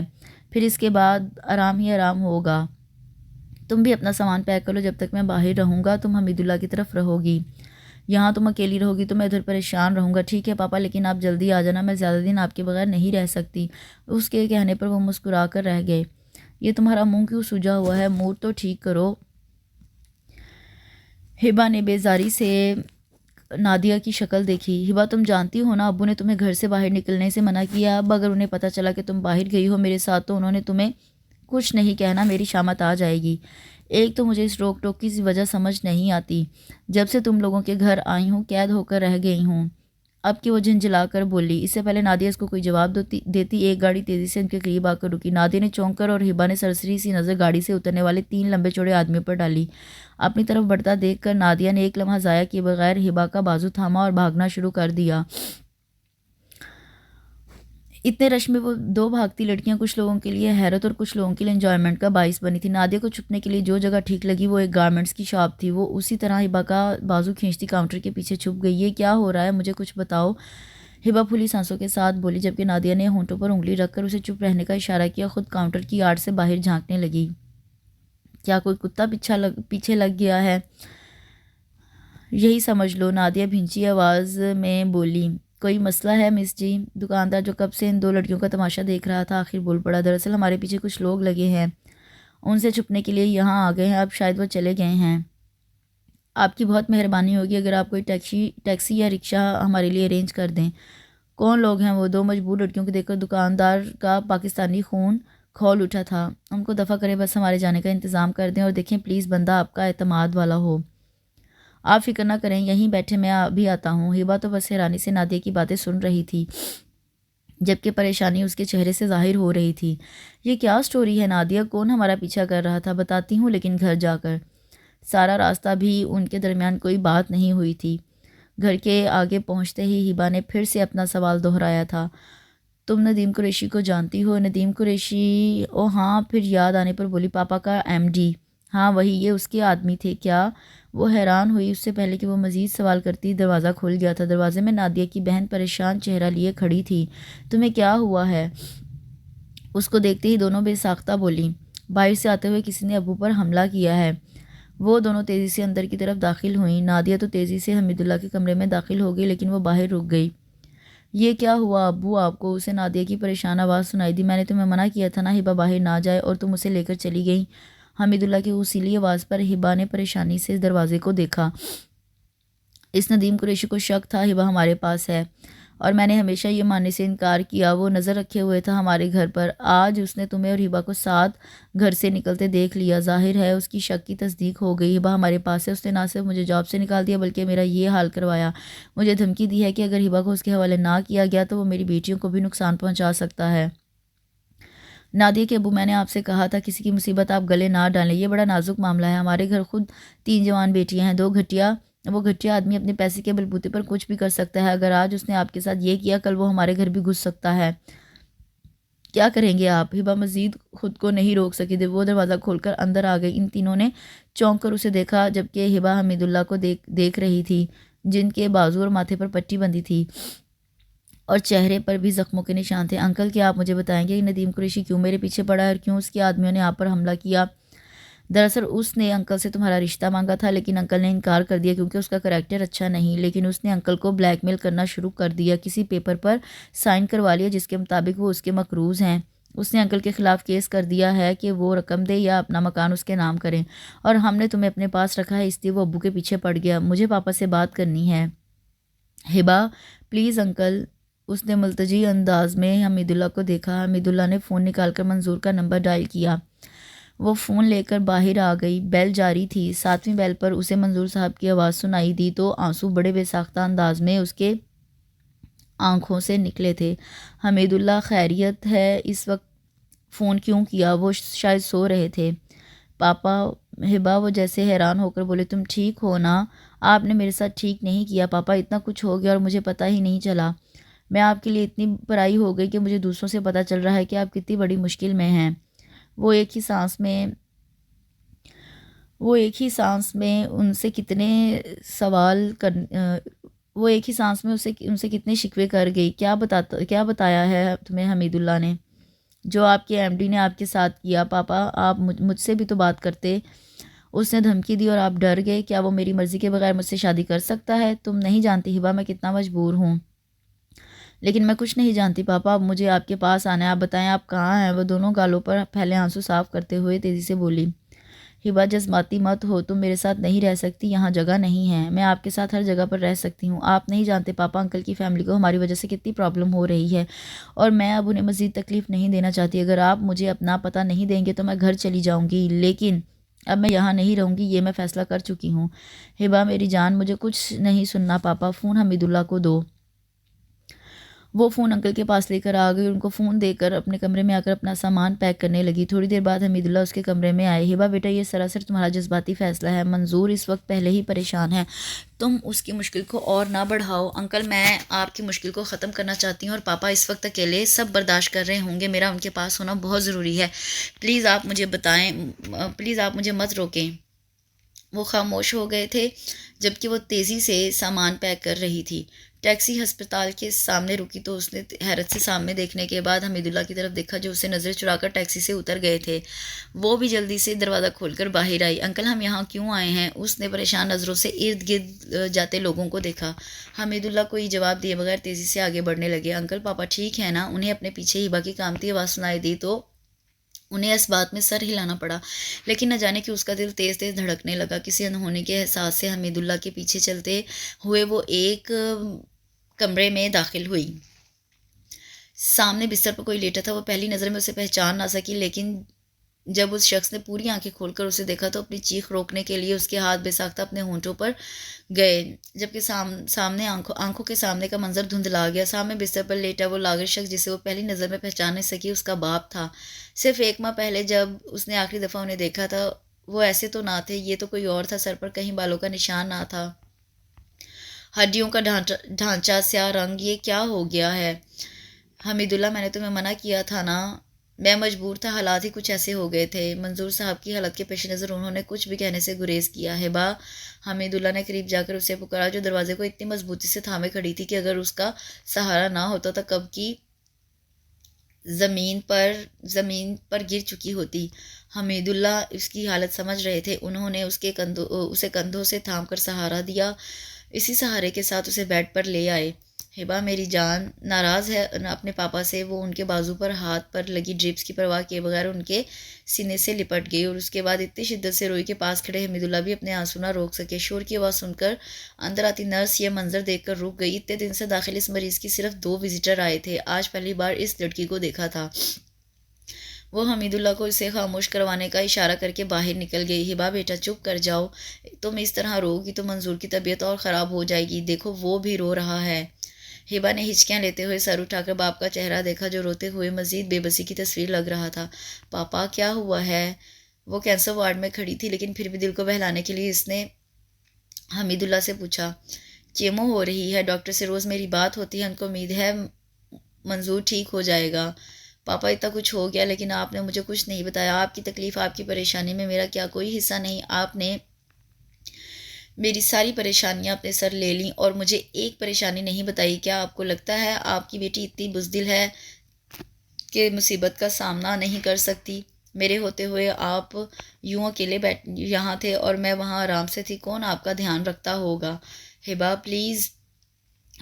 پھر اس کے بعد آرام ہی آرام ہوگا۔ تم بھی اپنا سامان پیک کرو، جب تک میں باہر رہوں گا تم حمید اللہ کی طرف رہو گی۔ یہاں تم اکیلی رہو گی تو میں ادھر پریشان رہوں گا۔ ٹھیک ہے پاپا، لیکن آپ جلدی آ جانا، میں زیادہ دن آپ کے بغیر نہیں رہ سکتی۔ اس کے کہنے پر وہ مسکرا کر رہ گئے۔ یہ تمہارا منہ کیوں سوجا ہوا ہے؟ موڈ تو ٹھیک کرو۔ ہبہ نے بیزاری سے نادیہ کی شکل دیکھی۔ ہبہ، تم جانتی ہو نا ابو نے تمہیں گھر سے باہر نکلنے سے منع کیا۔ اب اگر انہیں پتہ چلا کہ تم باہر گئی ہو میرے ساتھ تو انہوں نے تمہیں کچھ نہیں کہنا، میری شامت آ جائے گی۔ ایک تو مجھے اس روک ٹوک کی وجہ سمجھ نہیں آتی، جب سے تم لوگوں کے گھر آئی ہوں قید ہو کر رہ گئی ہوں۔ اب کہ وہ جھنجھلا کر بولی۔ اس سے پہلے نادیہ اس کو کوئی جواب دیتی ایک گاڑی تیزی سے ان کے قریب آ کر رکی۔ نادیہ نے چونک کر اور ہبہ نے سرسری سی نظر گاڑی سے اترنے والے 3 لمبے چوڑے آدمیوں پر ڈالی۔ اپنی طرف بڑھتا دیکھ کر نادیہ نے ایک لمحہ ضائع کیے بغیر ہبہ کا بازو تھاما اور بھاگنا شروع کر دیا۔ اتنے رش میں وہ 2 بھاگتی لڑکیاں کچھ لوگوں کے لیے حیرت اور کچھ لوگوں کے لیے انجوائمنٹ کا باعث بنی تھی۔ نادیہ کو چھپنے کے لیے جو جگہ ٹھیک لگی وہ ایک گارمنٹس کی شاپ تھی۔ وہ اسی طرح ہبہ کا بازو کھینچتی کاؤنٹر کے پیچھے چھپ گئی۔ یہ کیا ہو رہا ہے؟ مجھے کچھ بتاؤ، ہبہ پھولی سانسوں کے ساتھ بولی، جبکہ نادیہ نے ہونٹوں پر انگلی رکھ کر اسے چپ رہنے کا اشارہ کیا۔ خود کاؤنٹر کی آڑ سے باہر جھانکنے لگی۔ کیا کوئی کتا پیچھے لگ گیا ہے؟ یہی سمجھ لو، نادیہ بھینچی آواز میں بولی۔ کوئی مسئلہ ہے مس جی؟ دکاندار جو کب سے ان 2 لڑکیوں کا تماشا دیکھ رہا تھا آخر بول پڑا۔ دراصل ہمارے پیچھے کچھ لوگ لگے ہیں، ان سے چھپنے کے لیے یہاں آ گئے ہیں، اب شاید وہ چلے گئے ہیں۔ آپ کی بہت مہربانی ہوگی اگر آپ کوئی ٹیکسی یا رکشہ ہمارے لیے ارینج کر دیں۔ کون لوگ ہیں وہ؟ 2 مجبور لڑکیوں کو دیکھ کر دکاندار کا پاکستانی خون کھول اٹھا تھا۔ ان کو دفع کریں، بس ہمارے جانے کا انتظام کر دیں، اور دیکھیں پلیز بندہ آپ کا اعتماد والا ہو۔ آپ فکر نہ کریں، یہیں بیٹھے، میں ابھی آتا ہوں۔ ہبہ تو بس حیرانی سے نادیہ کی باتیں سن رہی تھی، جبکہ پریشانی اس کے چہرے سے ظاہر ہو رہی تھی۔ یہ کیا سٹوری ہے نادیہ؟ کون ہمارا پیچھا کر رہا تھا؟ بتاتی ہوں، لیکن گھر جا کر۔ سارا راستہ بھی ان کے درمیان کوئی بات نہیں ہوئی تھی۔ گھر کے آگے پہنچتے ہی ہبہ نے پھر سے اپنا سوال دہرایا تھا۔ تم ندیم قریشی کو جانتی ہو؟ ندیم قریشی؟ او ہاں، پھر یاد آنے پر بولی، پاپا کا MD۔ ہاں وہی، یہ اس کے آدمی تھے کیا؟ وہ حیران ہوئی۔ اس سے پہلے کہ وہ مزید سوال کرتی دروازہ کھل گیا تھا۔ دروازے میں نادیہ کی بہن پریشان چہرہ لیے کھڑی تھی۔ تمہیں کیا ہوا ہے؟ اس کو دیکھتے ہی دونوں بے ساختہ بولیں، باہر سے آتے ہوئے کسی نے ابو پر حملہ کیا ہے۔ وہ دونوں تیزی سے اندر کی طرف داخل ہوئیں۔ نادیہ تو تیزی سے حمید اللہ کے کمرے میں داخل ہو گئی، لیکن وہ باہر رک گئی۔ یہ کیا ہوا ابو آپ کو؟ اسے نادیہ کی پریشان آواز سنائی دی۔ میں نے تمہیں منع کیا تھا نا ہبہ باہر نہ جائے، اور تم اسے لے کر چلی گئی۔ حمید اللہ کی غصیلی آواز پر ہبہ نے پریشانی سے دروازے کو دیکھا۔ اس ندیم قریشی کو شک تھا ہبہ ہمارے پاس ہے، اور میں نے ہمیشہ یہ ماننے سے انکار کیا. وہ نظر رکھے ہوئے تھا ہمارے گھر پر. آج اس نے تمہیں اور ہبا کو ساتھ گھر سے نکلتے دیکھ لیا. ظاہر ہے اس کی شک کی تصدیق ہو گئی. ہبا ہمارے پاس ہے. اس نے نہ صرف مجھے جاب سے نکال دیا بلکہ میرا یہ حال کروایا. مجھے دھمکی دی ہے کہ اگر ہبا کو اس کے حوالے نہ کیا گیا تو وہ میری بیٹیوں کو بھی نقصان پہنچا سکتا ہے. نادیہ کے ابو، میں نے آپ سے کہا تھا کسی کی مصیبت آپ گلے نہ ڈالیں. یہ بڑا نازک معاملہ ہے. ہمارے گھر خود 3 جوان بیٹیاں ہیں. وہ گھٹیا آدمی اپنے پیسے کے بلبوتے پر کچھ بھی کر سکتا ہے. اگر آج اس نے آپ کے ساتھ یہ کیا کل وہ ہمارے گھر بھی گھس سکتا ہے. کیا کریں گے آپ؟ ہبا مزید خود کو نہیں روک سکی. وہ دروازہ کھول کر اندر آ گئی. ان تینوں نے چونک کر اسے دیکھا جبکہ ہبا حمید اللہ کو دیکھ رہی تھی جن کے بازو اور ماتھے پر پٹی بندھی تھی اور چہرے پر بھی زخموں کے نشان تھے. انکل، کیا آپ مجھے بتائیں گے ندیم قریشی کیوں میرے پیچھے پڑا ہے اور کیوں اس کے آدمیوں نے آپ پر حملہ کیا؟ دراصل اس نے انکل سے تمہارا رشتہ مانگا تھا لیکن انکل نے انکار کر دیا کیونکہ اس کا کریکٹر اچھا نہیں. لیکن اس نے انکل کو بلیک میل کرنا شروع کر دیا. کسی پیپر پر سائن کروا لیا جس کے مطابق وہ اس کے مقروض ہیں. اس نے انکل کے خلاف کیس کر دیا ہے کہ وہ رقم دے یا اپنا مکان اس کے نام کریں. اور ہم نے تمہیں اپنے پاس رکھا ہے اس لیے وہ ابو کے پیچھے پڑ گیا. مجھے پاپا سے بات کرنی ہے. ہبا پلیز انکل. اس نے ملتجی انداز میں حمید اللہ کو دیکھا. حمید اللہ نے فون نکال کر منظور کا نمبر ڈائل کیا. وہ فون لے کر باہر آ گئی. بیل جاری تھی. 7ویں بیل پر اسے منظور صاحب کی آواز سنائی دی تو آنسو بڑے بے ساختہ انداز میں اس کے آنکھوں سے نکلے تھے. حمید اللہ، خیریت ہے؟ اس وقت فون کیوں کیا؟ وہ شاید سو رہے تھے. پاپا. ہبا وہ جیسے حیران ہو کر بولے، تم ٹھیک ہو نا؟ آپ نے میرے ساتھ ٹھیک نہیں کیا پاپا. اتنا کچھ ہو گیا اور مجھے پتہ ہی نہیں چلا. میں آپ کے لیے اتنی پرائی ہو گئی کہ مجھے دوسروں سے پتہ چل رہا ہے کہ آپ کتنی بڑی مشکل میں ہیں. وہ ایک ہی سانس میں ان سے کتنے سوال کر وہ ایک ہی سانس میں ان سے کتنے شکوے کر گئی. کیا بتایا ہے تمہیں حمید اللہ نے جو آپ کے ایم ڈی نے آپ کے ساتھ کیا؟ پاپا آپ مجھ سے بھی تو بات کرتے. اس نے دھمکی دی اور آپ ڈر گئے. کیا وہ میری مرضی کے بغیر مجھ سے شادی کر سکتا ہے؟ تم نہیں جانتی ہبا میں کتنا مجبور ہوں. لیکن میں کچھ نہیں جانتی پاپا. اب مجھے آپ کے پاس آنا ہے. آپ بتائیں آپ کہاں ہیں؟ وہ دونوں گالوں پر پھیلے آنسو صاف کرتے ہوئے تیزی سے بولی. ہبا جذباتی مت ہو. تم میرے ساتھ نہیں رہ سکتی. یہاں جگہ نہیں ہے. میں آپ کے ساتھ ہر جگہ پر رہ سکتی ہوں. آپ نہیں جانتے پاپا انکل کی فیملی کو ہماری وجہ سے کتنی پرابلم ہو رہی ہے اور میں اب انہیں مزید تکلیف نہیں دینا چاہتی. اگر آپ مجھے اپنا پتہ نہیں دیں گے تو میں گھر چلی جاؤں گی. لیکن اب میں یہاں نہیں رہوں گی. یہ میں فیصلہ کر چکی ہوں. ہبا میری جان مجھے کچھ نہیں سننا پاپا. فون حمید اللہ کو دو. وہ فون انکل کے پاس لے کر آ گئی. ان کو فون دے کر اپنے کمرے میں آ کر اپنا سامان پیک کرنے لگی. تھوڑی دیر بعد حمید اللہ اس کے کمرے میں آئے. ہبا بیٹا یہ سراسر تمہارا جذباتی فیصلہ ہے. منظور اس وقت پہلے ہی پریشان ہے. تم اس کی مشکل کو اور نہ بڑھاؤ. انکل میں آپ کی مشکل کو ختم کرنا چاہتی ہوں اور پاپا اس وقت اکیلے سب برداشت کر رہے ہوں گے. میرا ان کے پاس ہونا بہت ضروری ہے. پلیز آپ مجھے بتائیں. پلیز آپ مجھے مت روکیں. وہ خاموش ہو گئے تھے جبکہ وہ تیزی سے سامان پیک کر رہی تھی. ٹیکسی ہسپتال کے سامنے رکی تو اس نے حیرت سے سامنے دیکھنے کے بعد حمید اللہ کی طرف دیکھا جو اسے نظر چرا کر ٹیکسی سے اتر گئے تھے. وہ بھی جلدی سے دروازہ کھول کر باہر آئی. انکل ہم یہاں کیوں آئے ہیں؟ اس نے پریشان نظروں سے ارد گرد جاتے لوگوں کو دیکھا. حمید اللہ کوئی جواب دیے بغیر تیزی سے آگے بڑھنے لگے. انکل پاپا ٹھیک ہے نا؟ انہیں اپنے پیچھے ہبا کی کامتی آواز سنائی دی تو انہیں اس بات میں سر ہلانا پڑا. لیکن نہ جانے کہ اس کا دل تیز تیز دھڑکنے لگا. کسی انہونے کے احساس سے حمید اللہ کے پیچھے چلتے ہوئے وہ ایک کمرے میں داخل ہوئی. سامنے بستر پر کوئی لیٹا تھا. وہ پہلی نظر میں اسے پہچان نہ سکی لیکن جب اس شخص نے پوری آنکھیں کھول کر اسے دیکھا تو اپنی چیخ روکنے کے لیے اس کے ہاتھ بے ساختہ اپنے ہونٹوں پر گئے جبکہ سامنے آنکھوں کے سامنے کا منظر دھندلا گیا. سامنے بستر پر لیٹا وہ لاغر شخص جسے وہ پہلی نظر میں پہچان نہیں سکی اس کا باپ تھا. صرف 1 ماہ پہلے جب اس نے آخری دفعہ انہیں دیکھا تھا وہ ایسے تو نہ تھے. یہ تو کوئی اور تھا. سر پر کہیں بالوں کا نشان نہ تھا. ہڈیوں کا ڈھانچہ، سیاہ رنگ. یہ کیا ہو گیا ہے؟ حمید اللہ میں نے تمہیں منع کیا تھا نا. میں مجبور تھا. حالات ہی کچھ ایسے ہو گئے تھے. منظور صاحب کی حالت کے پیش نظر انہوں نے کچھ بھی کہنے سے گریز کیا. ہبا. حمید اللہ نے قریب جا کر اسے پکارا جو دروازے کو اتنی مضبوطی سے تھامے کھڑی تھی کہ اگر اس کا سہارا نہ ہوتا تو کب کی زمین پر گر چکی ہوتی. حمید اللہ اس کی حالت سمجھ رہے تھے. انہوں نے اسے کندھوں سے تھام کر سہارا دیا. اسی سہارے کے ساتھ اسے بیڈ پر لے آئے. ہبا میری جان ناراض ہے اپنے پاپا سے، وہ ان کے بازو پر ہاتھ پر لگی ڈرپس کی پرواہ کیے بغیر ان کے سینے سے لپٹ گئی، اور اس کے بعد اتنی شدت سے روئی کہ پاس کھڑے حمید اللہ بھی اپنے آنسو نہ روک سکے۔ شور کی آواز سن کر اندر آتی نرس یہ منظر دیکھ کر رک گئی۔ اتنے دن سے داخل اس مریض کی صرف 2 وزٹر آئے تھے، آج پہلی بار اس لڑکی کو دیکھا تھا۔ وہ حمید اللہ کو اسے خاموش کروانے کا اشارہ کر کے باہر نکل گئی۔ ہبا بیٹا چپ کر جاؤ، تم اس طرح رو گی تو منظور کی طبیعت اور خراب ہو جائے گی، دیکھو وہ بھی رو رہا ہے۔ ہبا نے ہچکیاں لیتے ہوئے سر اٹھا کر باپ کا چہرہ دیکھا جو روتے ہوئے مزید بے بسی کی تصویر لگ رہا تھا۔ پاپا کیا ہوا ہے؟ وہ کینسر وارڈ میں کھڑی تھی لیکن پھر بھی دل کو بہلانے کے لیے اس نے حمید اللہ سے پوچھا۔ کیمو ہو رہی ہے، ڈاکٹر سے روز میری بات ہوتی ہے، ان کو امید ہے منظور ٹھیک ہو جائے گا۔ پاپا اتنا کچھ ہو گیا لیکن آپ نے مجھے کچھ نہیں بتایا، آپ کی تکلیف آپ کی پریشانی میں میرا کیا کوئی حصہ نہیں؟ آپ نے میری ساری پریشانیاں اپنے سر لے لیں اور مجھے ایک پریشانی نہیں بتائی۔ کیا آپ کو لگتا ہے آپ کی بیٹی اتنی بزدل ہے کہ مصیبت کا سامنا نہیں کر سکتی؟ میرے ہوتے ہوئے آپ یوں اکیلے یہاں تھے اور میں وہاں آرام سے تھی، کون آپ کا دھیان رکھتا ہوگا؟ ہبا پلیز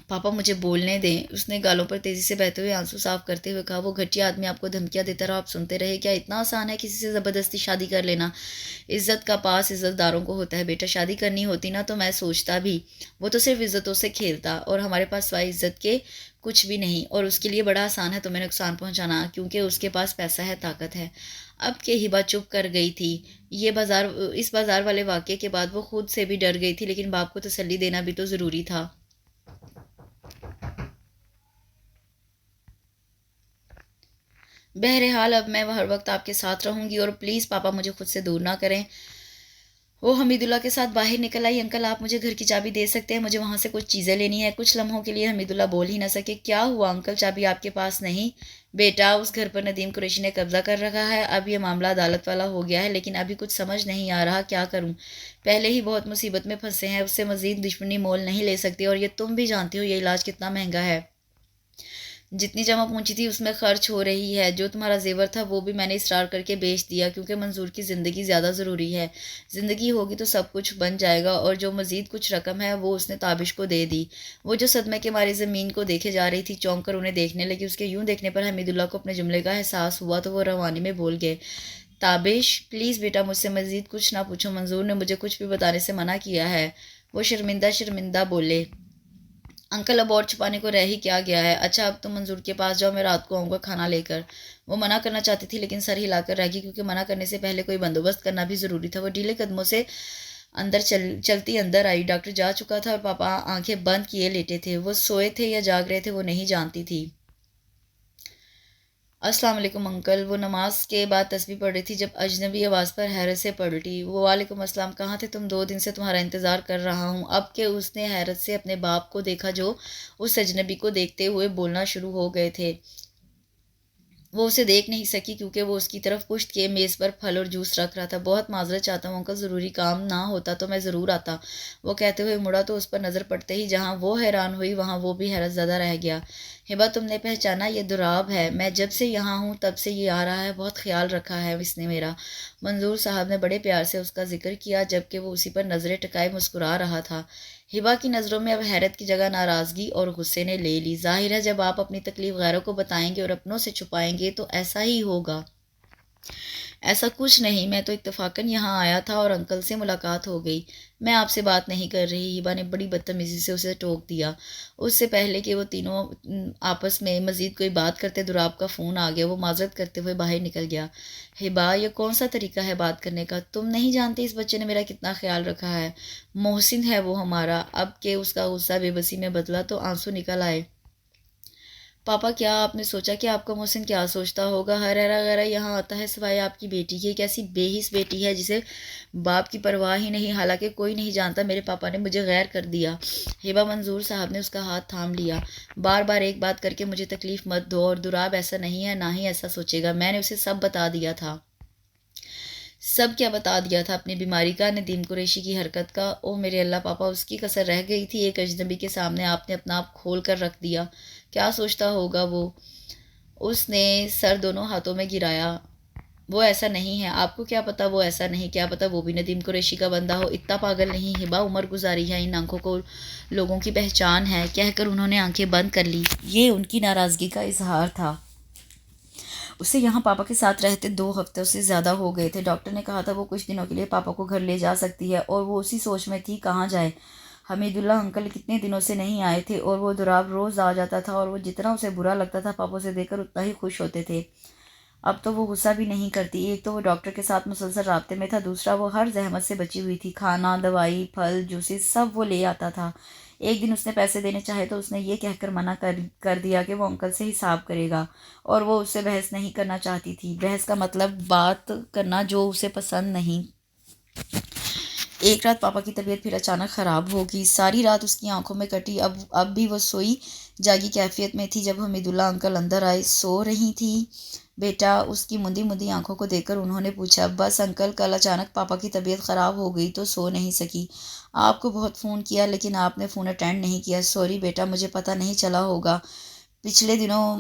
پاپا مجھے بولنے دیں، اس نے گالوں پر تیزی سے بہتے ہوئے آنسو صاف کرتے ہوئے کہا۔ وہ گھٹیا آدمی آپ کو دھمکیاں دیتا رہا، آپ سنتے رہے؟ کیا اتنا آسان ہے کسی سے زبردستی شادی کر لینا؟ عزت کا پاس عزت داروں کو ہوتا ہے بیٹا، شادی کرنی ہوتی نا تو میں سوچتا بھی، وہ تو صرف عزتوں سے کھیلتا، اور ہمارے پاس سوائے عزت کے کچھ بھی نہیں، اور اس کے لیے بڑا آسان ہے تمہیں نقصان پہنچانا، کیونکہ اس کے پاس پیسہ ہے، طاقت ہے۔ اب کہ ہبا چپ کر گئی تھی، اس بازار والے واقعے کے بعد وہ خود سے بھی ڈر گئی تھی، لیکن باپ کو تسلی دینا بھی تو ضروری تھا۔ بہرحال اب میں ہر وقت آپ کے ساتھ رہوں گی، اور پلیز پاپا مجھے خود سے دور نہ کریں۔ وہ حمید اللہ کے ساتھ باہر نکل آئی۔ انکل آپ مجھے گھر کی چابی دے سکتے ہیں، مجھے وہاں سے کچھ چیزیں لینی ہے۔ کچھ لمحوں کے لیے حمید اللہ بول ہی نہ سکے۔ کیا ہوا انکل، چابی آپ کے پاس نہیں؟ بیٹا اس گھر پر ندیم قریشی نے قبضہ کر رکھا ہے، اب یہ معاملہ عدالت والا ہو گیا ہے، لیکن ابھی کچھ سمجھ نہیں آ رہا کیا کروں، پہلے ہی بہت مصیبت میں پھنسے ہیں، اس سے مزید دشمنی مول نہیں لے سکتی، اور یہ تم بھی جانتی ہو یہ علاج کتنا مہنگا ہے، جتنی جمع پونچی تھی اس میں خرچ ہو رہی ہے، جو تمہارا زیور تھا وہ بھی میں نے اصرار کر کے بیچ دیا، کیونکہ منظور کی زندگی زیادہ ضروری ہے، زندگی ہوگی تو سب کچھ بن جائے گا، اور جو مزید کچھ رقم ہے وہ اس نے تابش کو دے دی۔ وہ جو صدمے کے مارے زمین کو دیکھے جا رہی تھی چونک کر انہیں دیکھنے لگی، اس کے یوں دیکھنے پر حمید اللہ کو اپنے جملے کا احساس ہوا تو وہ روانی میں بول گئے۔ تابش پلیز بیٹا مجھ سے مزید کچھ نہ پوچھو، منظور نے مجھے کچھ بھی بتانے سے منع کیا ہے۔ وہ شرمندہ بولے۔ انکل اب اور چھپانے کو رہ ہی کیا گیا ہے، اچھا اب تم منظور کے پاس جاؤ، میں رات کو آؤں گا کھانا لے کر۔ وہ منع کرنا چاہتی تھی لیکن سر ہلا کر رہ گئی، کیونکہ منع کرنے سے پہلے کوئی بندوبست کرنا بھی ضروری تھا۔ وہ ڈھیلے قدموں سے چلتی اندر آئی۔ ڈاکٹر جا چکا تھا اور پاپا آنکھیں بند کیے لیٹے تھے، وہ سوئے تھے یا جاگ رہے تھے وہ نہیں جانتی تھی۔ السلام علیکم انکل، وہ نماز کے بعد تسبیح پڑھ رہی تھی جب اجنبی آواز پر حیرت سے پلٹی۔ وہ وعلیکم السلام، کہاں تھے تم؟ 2 دن سے تمہارا انتظار کر رہا ہوں۔ اب کہ اس نے حیرت سے اپنے باپ کو دیکھا جو اس اجنبی کو دیکھتے ہوئے بولنا شروع ہو گئے تھے، وہ اسے دیکھ نہیں سکی کیونکہ وہ اس کی طرف پشت کے میز پر پھل اور جوس رکھ رہا تھا۔ بہت معذرت چاہتا ہوں انکل، ضروری کام نہ ہوتا تو میں ضرور آتا، وہ کہتے ہوئے مڑا تو اس پر نظر پڑتے ہی جہاں وہ حیران ہوئی وہاں وہ بھی حیرت زدہ رہ گیا۔ ہبا تم نے پہچانا؟ یہ دراب ہے، میں جب سے یہاں ہوں تب سے یہ آ رہا ہے، بہت خیال رکھا ہے اس نے میرا۔ منظور صاحب نے بڑے پیار سے اس کا ذکر کیا جبکہ وہ اسی پر نظریں ٹکائے مسکرا رہا تھا۔ ہبا کی نظروں میں اب حیرت کی جگہ ناراضگی اور غصے نے لے لی۔ ظاہر ہے جب آپ اپنی تکلیف غیروں کو بتائیں گے اور اپنوں سے چھپائیں گے تو ایسا ہی ہوگا۔ ایسا کچھ نہیں، میں تو اتفاقاً یہاں آیا تھا اور انکل سے ملاقات ہو گئی۔ میں آپ سے بات نہیں کر رہی، ہبا نے بڑی بدتمیزی سے اسے ٹوک دیا۔ اس سے پہلے کہ وہ تینوں آپس میں مزید کوئی بات کرتے دراب کا فون آ گیا۔ وہ معذرت کرتے ہوئے باہر نکل گیا۔ ہبا یہ کون سا طریقہ ہے بات کرنے کا؟ تم نہیں جانتی اس بچے نے میرا کتنا خیال رکھا ہے، محسن ہے وہ ہمارا۔ اب کہ اس کا غصہ بے بسی میں بدلا تو آنسو نکل آئے۔ پاپا کیا آپ نے سوچا کہ آپ کا محسن کیا سوچتا ہوگا؟ ہر غیرہ یہاں آتا ہے سوائے آپ کی بیٹی کی، ایک ایسی بے حس بیٹی ہے جسے باپ کی پرواہ ہی نہیں، حالانکہ کوئی نہیں جانتا میرے پاپا نے مجھے غیر کر دیا۔ ہبا منظور صاحب نے اس کا ہاتھ تھام لیا۔ بار بار ایک بات کر کے مجھے تکلیف مت دو، اور دراب ایسا نہیں ہے، نہ ہی ایسا سوچے گا، میں نے اسے سب بتا دیا تھا۔ سب کیا بتا دیا تھا؟ اپنی بیماری کا، ندیم قریشی کی حرکت کا۔ او میرے اللہ پاپا، اس کی کسر رہ گئی تھی، ایک اجنبی کے سامنے آپ نے اپنا آپ کھول کر رکھ دیا، کیا سوچتا ہوگا وہ؟ اس نے سر دونوں ہاتھوں میں گرایا۔ وہ ایسا نہیں ہے، آپ کو کیا پتہ وہ ایسا نہیں، کیا پتہ وہ بھی ندیم قریشی کا بندہ ہو، اتنا پاگل نہیں، ہبا عمر گزاری ہے، ان آنکھوں کو لوگوں کی پہچان ہے، کہہ کر انہوں نے آنکھیں بند کر لی۔ یہ ان کی ناراضگی کا اظہار تھا۔ اسے یہاں پاپا کے ساتھ رہتے 2 ہفتوں سے زیادہ ہو گئے تھے۔ ڈاکٹر نے کہا تھا وہ کچھ دنوں کے لیے پاپا کو گھر لے جا سکتی ہے، اور وہ اسی سوچ میں تھی کہاں جائے۔ حمید اللہ انکل کتنے دنوں سے نہیں آئے تھے، اور وہ دوراب روز آ جاتا تھا، اور وہ جتنا اسے برا لگتا تھا پاپا سے دیکھ کر اتنا ہی خوش ہوتے تھے۔ اب تو وہ غصہ بھی نہیں کرتی۔ ایک تو وہ ڈاکٹر کے ساتھ مسلسل رابطے میں تھا، دوسرا وہ ہر زحمت سے بچی ہوئی تھی، کھانا، دوائی، پھل، جوسز سب وہ لے آتا تھا۔ ایک دن اس نے پیسے دینے چاہے تو اس نے یہ کہہ کر منع کر دیا کہ وہ انکل سے حساب کرے گا، اور وہ اس سے بحث نہیں کرنا چاہتی تھی۔ بحث کا مطلب بات کرنا جو اسے پسند نہیں۔ ایک رات پاپا کی طبیعت پھر اچانک خراب ہو گئی۔ ساری رات اس کی آنکھوں میں کٹی۔ اب بھی وہ سوئی جاگی کیفیت میں تھی جب حمید اللہ انکل اندر آئے۔ سو رہی تھی بیٹا؟ اس کی مندی مندی آنکھوں کو دیکھ کر انہوں نے پوچھا۔ بس انکل، کل اچانک پاپا کی طبیعت خراب ہو گئی تو سو نہیں سکی۔ آپ کو بہت فون کیا لیکن آپ نے فون اٹینڈ نہیں کیا۔ سوری بیٹا، مجھے پتہ نہیں چلا ہوگا۔ پچھلے دنوں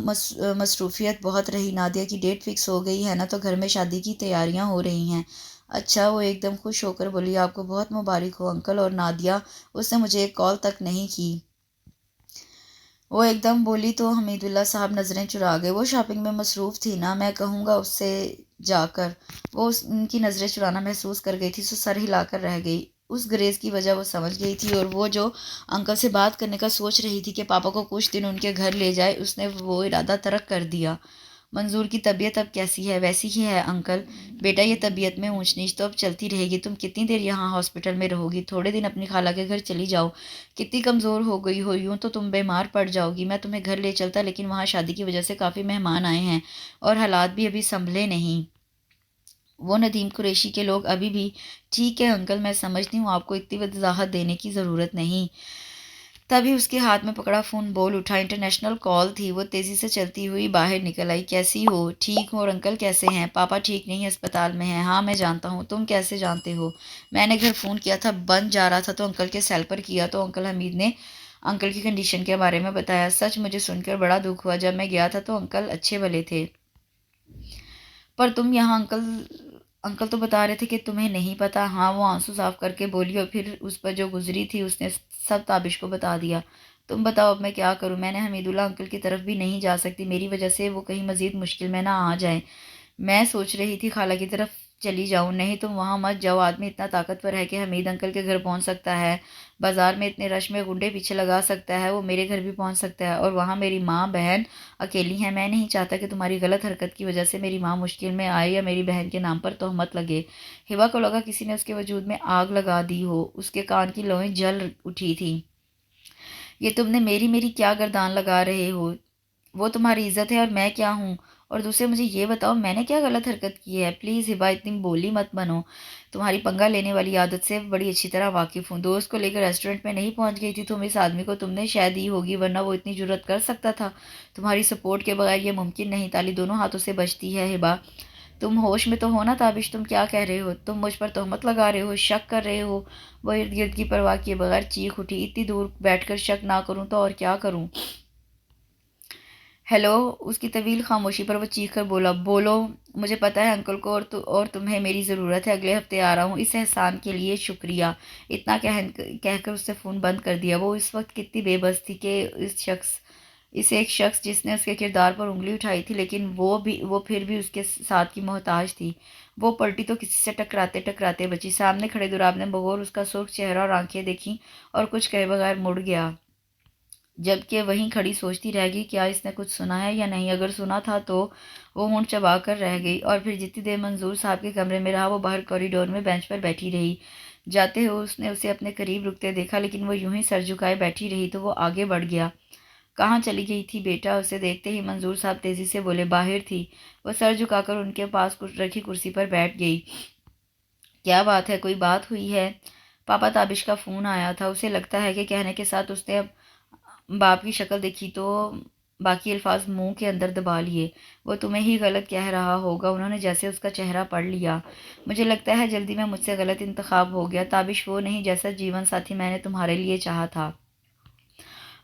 مصروفیت بہت رہی۔ نادیہ کی ڈیٹ فکس ہو گئی ہے نا، تو گھر میں شادی کی تیاریاں ہو رہی ہیں۔ اچھا، وہ ایک دم خوش ہو کر بولی۔ آپ کو بہت مبارک ہو انکل اور نادیہ، اس نے مجھے ایک کال تک نہیں کی۔ وہ ایک دم بولی تو حمید اللہ صاحب نظریں چرا گئے۔ وہ شاپنگ میں مصروف تھی نا، میں کہوں گا اس سے جا کر۔ وہ ان کی نظریں چرانا محسوس کر گئی تھی، سو سر ہلا کر رہ گئی۔ اس گریز کی وجہ وہ سمجھ گئی تھی، اور وہ جو انکل سے بات کرنے کا سوچ رہی تھی کہ پاپا کو کچھ دن ان کے گھر لے جائے، اس نے وہ ارادہ ترک کر دیا۔ منظور کی طبیعت اب کیسی ہے؟ ویسی ہی ہے انکل۔ بیٹا، یہ طبیعت میں اونچ نیچ تو اب چلتی رہے گی۔ تم کتنی دیر یہاں ہاسپٹل میں رہو گی؟ تھوڑے دن اپنی خالہ کے گھر چلی جاؤ۔ کتنی کمزور ہو گئی ہو، یوں تو تم بیمار پڑ جاؤ گی۔ میں تمہیں گھر لے چلتا، لیکن وہاں شادی کی وجہ سے کافی مہمان آئے ہیں، اور حالات بھی ابھی سنبھلے نہیں۔ وہ ندیم قریشی کے لوگ ابھی بھی… ٹھیک ہے انکل، میں سمجھتی ہوں، آپ کو اتنی وضاحت دینے کی ضرورت نہیں۔ تبھی اس کے ہاتھ میں پکڑا فون بول اٹھا۔ انٹرنیشنل کال تھی۔ وہ تیزی سے چلتی ہوئی باہر نکل آئی۔ کیسی ہو؟ ٹھیک ہوں، اور انکل کیسے ہیں؟ پاپا ٹھیک نہیں، اسپتال میں ہیں۔ ہاں میں جانتا ہوں۔ تم کیسے جانتے ہو؟ میں نے گھر فون کیا تھا، بند جا رہا تھا تو انکل کے سیل پر کیا، تو انکل حمید نے انکل کی کنڈیشن کے بارے میں بتایا۔ سچ؟ مجھے سن کر بڑا دکھ ہوا۔ جب میں گیا تھا تو انکل اچھے بھلے تھے، پر تم یہاں… انکل تو بتا رہے تھے کہ تمہیں نہیں پتا۔ ہاں، وہ آنسو صاف کر کے بولی، اور پھر اس پر جو گزری تھی اس نے سب تابش کو بتا دیا۔ تم بتاؤ اب میں کیا کروں؟ میں نے حمید اللہ انکل کی طرف بھی نہیں جا سکتی، میری وجہ سے وہ کہیں مزید مشکل میں نہ آ جائیں۔ میں سوچ رہی تھی خالہ کی طرف چلی جاؤں۔ نہیں، تم وہاں مت جاؤ، آدمی اتنا طاقتور ہے کہ حمید انکل کے گھر پہنچ سکتا ہے، بازار میں اتنے رش میں گنڈے پیچھے لگا سکتا ہے، وہ میرے گھر بھی پہنچ سکتا ہے، اور وہاں میری ماں بہن اکیلی ہیں۔ میں نہیں چاہتا کہ تمہاری غلط حرکت کی وجہ سے میری ماں مشکل میں آئے یا میری بہن کے نام پر تہمت لگے۔ ہبا کو لگا کسی نے اس کے وجود میں آگ لگا دی ہو، اس کے کان کی لوئیں جل اٹھی تھیں۔ یہ تم نے میری کیا گردان لگا رہے ہو؟ وہ تمہاری عزت ہے اور میں کیا ہوں؟ اور دوسرے مجھے یہ بتاؤ میں نے کیا غلط حرکت کی ہے؟ پلیز ہبا، اتنی بولی مت بنو۔ تمہاری پنگا لینے والی عادت سے بڑی اچھی طرح واقف ہوں۔ دوست کو لے کر ریسٹورنٹ میں نہیں پہنچ گئی تھی تم؟ اس آدمی کو تم نے شے دی ہوگی، ورنہ وہ اتنی جرأت کر سکتا تھا؟ تمہاری سپورٹ کے بغیر یہ ممکن نہیں۔ تالی دونوں ہاتھوں سے بجتی ہے ہبا۔ تم ہوش میں تو ہو نا تابش؟ تم کیا کہہ رہے ہو؟ تم مجھ پر تہمت لگا رہے ہو، شک کر رہے ہو؟ وہ ارد گرد کی پرواہ کیے بغیر چیخ اٹھی۔ اتنی دور بیٹھ کر شک نہ کروں تو اور کیا کروں؟ ہیلو! اس کی طویل خاموشی پر وہ چیخ کر بولا۔ بولو! مجھے پتہ ہے انکل کو اور تمہیں میری ضرورت ہے، اگلے ہفتے آ رہا ہوں۔ اس احسان کے لیے شکریہ۔ اتنا کہہ کر اس نے فون بند کر دیا۔ وہ اس وقت کتنی بے بس تھی کہ اس ایک شخص جس نے اس کے کردار پر انگلی اٹھائی تھی، لیکن وہ پھر بھی اس کے ساتھ کی محتاج تھی۔ وہ پلٹی تو کسی سے ٹکراتے بچی۔ سامنے کھڑے دوراب نے بغور اس کا سرخ چہرہ اور آنکھیں دیکھیں، اور کچھ کہے بغیر مڑ گیا، جبکہ وہیں کھڑی سوچتی رہ گئی کیا اس نے کچھ سنا ہے یا نہیں۔ اگر سنا تھا تو وہ ہونٹ چبا کر رہ گئی، اور پھر جتنی دیر منظور صاحب کے کمرے میں رہا وہ باہر کوریڈور میں بینچ پر بیٹھی رہی۔ جاتے ہوئے اس نے اسے اپنے قریب رکتے دیکھا، لیکن وہ یوں ہی سر جھکائے بیٹھی رہی تو وہ آگے بڑھ گیا۔ کہاں چلی گئی تھی بیٹا؟ اسے دیکھتے ہی منظور صاحب تیزی سے بولے۔ باہر تھی۔ وہ سر جھکا کر ان کے پاس رکھی کرسی پر بیٹھ گئی۔ کیا بات ہے؟ کوئی بات ہوئی ہے؟ پاپا تابش کا فون آیا تھا۔ اسے لگتا ہے کہ کہنے کے ساتھ اس نے اب باپ کی شکل دیکھی تو باقی الفاظ منہ کے اندر دبا لیے۔ وہ تمہیں ہی غلط کہہ رہا ہوگا۔ انہوں نے جیسے اس کا چہرہ پڑھ لیا۔ مجھے لگتا ہے جلدی میں مجھ سے غلط انتخاب ہو گیا۔ تابش وہ نہیں جیسا جیون ساتھی میں نے تمہارے لیے چاہا تھا۔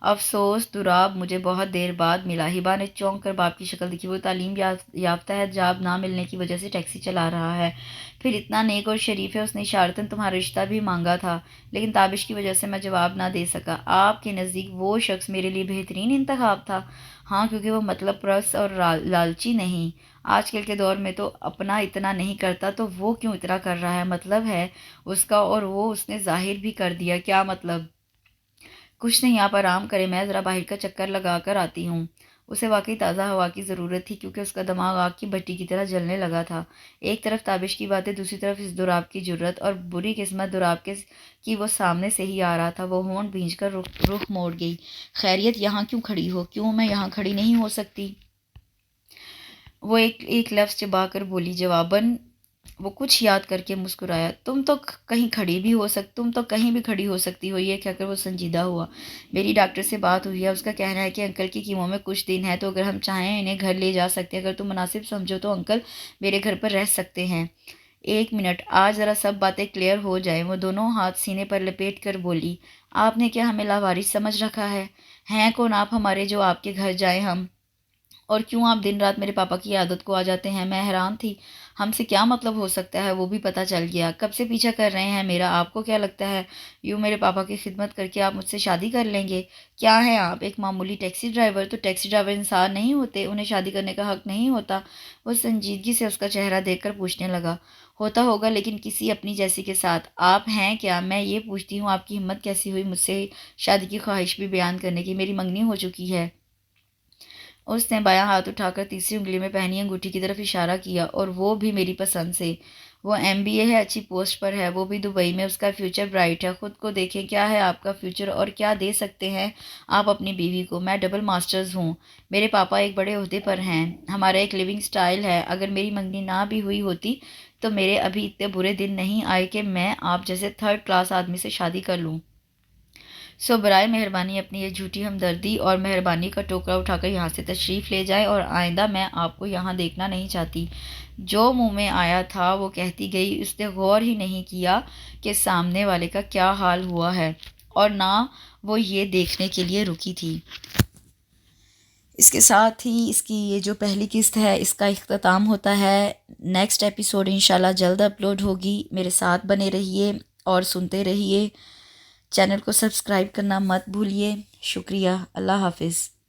افسوس دراب مجھے بہت دیر بعد ملا۔ ہبا نے چونک کر باپ کی شکل دیکھی۔ وہ تعلیم یافتہ ہے، جاب نہ ملنے کی وجہ سے ٹیکسی چلا رہا ہے، پھر اتنا نیک اور شریف ہے۔ اس نے اشارتاً تمہارا رشتہ بھی مانگا تھا، لیکن تابش کی وجہ سے میں جواب نہ دے سکا۔ آپ کے نزدیک وہ شخص میرے لیے بہترین انتخاب تھا؟ ہاں، کیونکہ وہ مطلب پرست اور لالچی نہیں۔ آج کل کے دور میں تو اپنا اتنا نہیں کرتا تو وہ کیوں اتنا کر رہا ہے؟ مطلب ہے اس کا، اور وہ اس نے ظاہر بھی کر دیا۔ کیا مطلب؟ کچھ نہیں، آپ آرام کریں، میں ذرا باہر کا چکر لگا کر آتی ہوں۔ اسے واقعی تازہ ہوا کی ضرورت تھی، کیونکہ اس کا دماغ آگ کی بھٹی کی طرح جلنے لگا تھا۔ ایک طرف تابش کی باتیں، دوسری طرف اس دراب کی جرأت، اور بری قسمت دراب کی وہ سامنے سے ہی آ رہا تھا۔ وہ ہونٹ بھینچ کر رخ موڑ گئی۔ خیریت، یہاں کیوں کھڑی ہو؟ کیوں میں یہاں کھڑی نہیں ہو سکتی؟ وہ ایک لفظ چبا کر بولی۔ جواباً وہ کچھ یاد کر کے مسکرایا۔ تم تو کہیں بھی کھڑی ہو سکتی ہو۔ یہ کہہ کر وہ سنجیدہ ہوا۔ میری ڈاکٹر سے بات ہوئی ہے، اس کا کہنا ہے کہ انکل کی کیمو میں کچھ دن ہے، تو اگر ہم چاہیں انہیں گھر لے جا سکتے ہیں۔ اگر تم مناسب سمجھو تو انکل میرے گھر پر رہ سکتے ہیں۔ ایک منٹ، آج ذرا سب باتیں کلیئر ہو جائیں۔ وہ دونوں ہاتھ سینے پر لپیٹ کر بولی۔ آپ نے کیا ہمیں لاوارث سمجھ رکھا ہے؟ ہیں کون آپ ہمارے جو آپ کے گھر جائیں ہم؟ اور کیوں آپ دن رات میرے پاپا کی عادت کو آ جاتے ہیں؟ میں حیران تھی۔ ہم سے کیا مطلب ہو سکتا ہے؟ وہ بھی پتہ چل گیا۔ کب سے پیچھا کر رہے ہیں میرا؟ آپ کو کیا لگتا ہے یوں میرے پاپا کی خدمت کر کے آپ مجھ سے شادی کر لیں گے؟ کیا ہیں آپ، ایک معمولی ٹیکسی ڈرائیور؟ تو ٹیکسی ڈرائیور انسان نہیں ہوتے؟ انہیں شادی کرنے کا حق نہیں ہوتا؟ وہ سنجیدگی سے اس کا چہرہ دیکھ کر پوچھنے لگا۔ ہوتا ہوگا، لیکن کسی اپنی جیسی کے ساتھ۔ آپ ہیں کیا؟ میں یہ پوچھتی ہوں آپ کی ہمت کیسی ہوئی مجھ سے شادی کی خواہش بھی بیان کرنے کی؟ میری منگنی ہو چکی ہے۔ اس نے بایاں ہاتھ اٹھا کر تیسری انگلی میں پہنی انگوٹھی کی طرف اشارہ کیا۔ اور وہ بھی میری پسند سے۔ وہ MBA ہے، اچھی پوسٹ پر ہے، وہ بھی دبئی میں۔ اس کا فیوچر برائٹ ہے۔ خود کو دیکھیں، کیا ہے آپ کا فیوچر اور کیا دے سکتے ہیں آپ اپنی بیوی کو؟ میں ڈبل ماسٹرز ہوں، میرے پاپا ایک بڑے عہدے پر ہیں، ہمارا ایک لیونگ سٹائل ہے۔ اگر میری منگنی نہ بھی ہوئی ہوتی تو میرے ابھی اتنے برے دن نہیں آئے کہ میں آپ جیسے 3rd کلاس آدمی سے شادی کر لوں۔ سو برائے مہربانی اپنی یہ جھوٹی ہمدردی اور مہربانی کا ٹوکرا اٹھا کر یہاں سے تشریف لے جائیں، اور آئندہ میں آپ کو یہاں دیکھنا نہیں چاہتی۔ جو منہ میں آیا تھا وہ کہتی گئی۔ اس نے غور ہی نہیں کیا کہ سامنے والے کا کیا حال ہوا ہے، اور نہ وہ یہ دیکھنے کے لیے رکی تھی۔ اس کے ساتھ ہی اس کی یہ جو پہلی قسط ہے اس کا اختتام ہوتا ہے۔ نیکسٹ ایپیسوڈ انشاءاللہ جلد اپلوڈ ہوگی۔ میرے ساتھ بنے رہیے اور سنتے رہیے۔ چینل کو سبسکرائب کرنا مت بھولیے۔ شکریہ۔ اللہ حافظ۔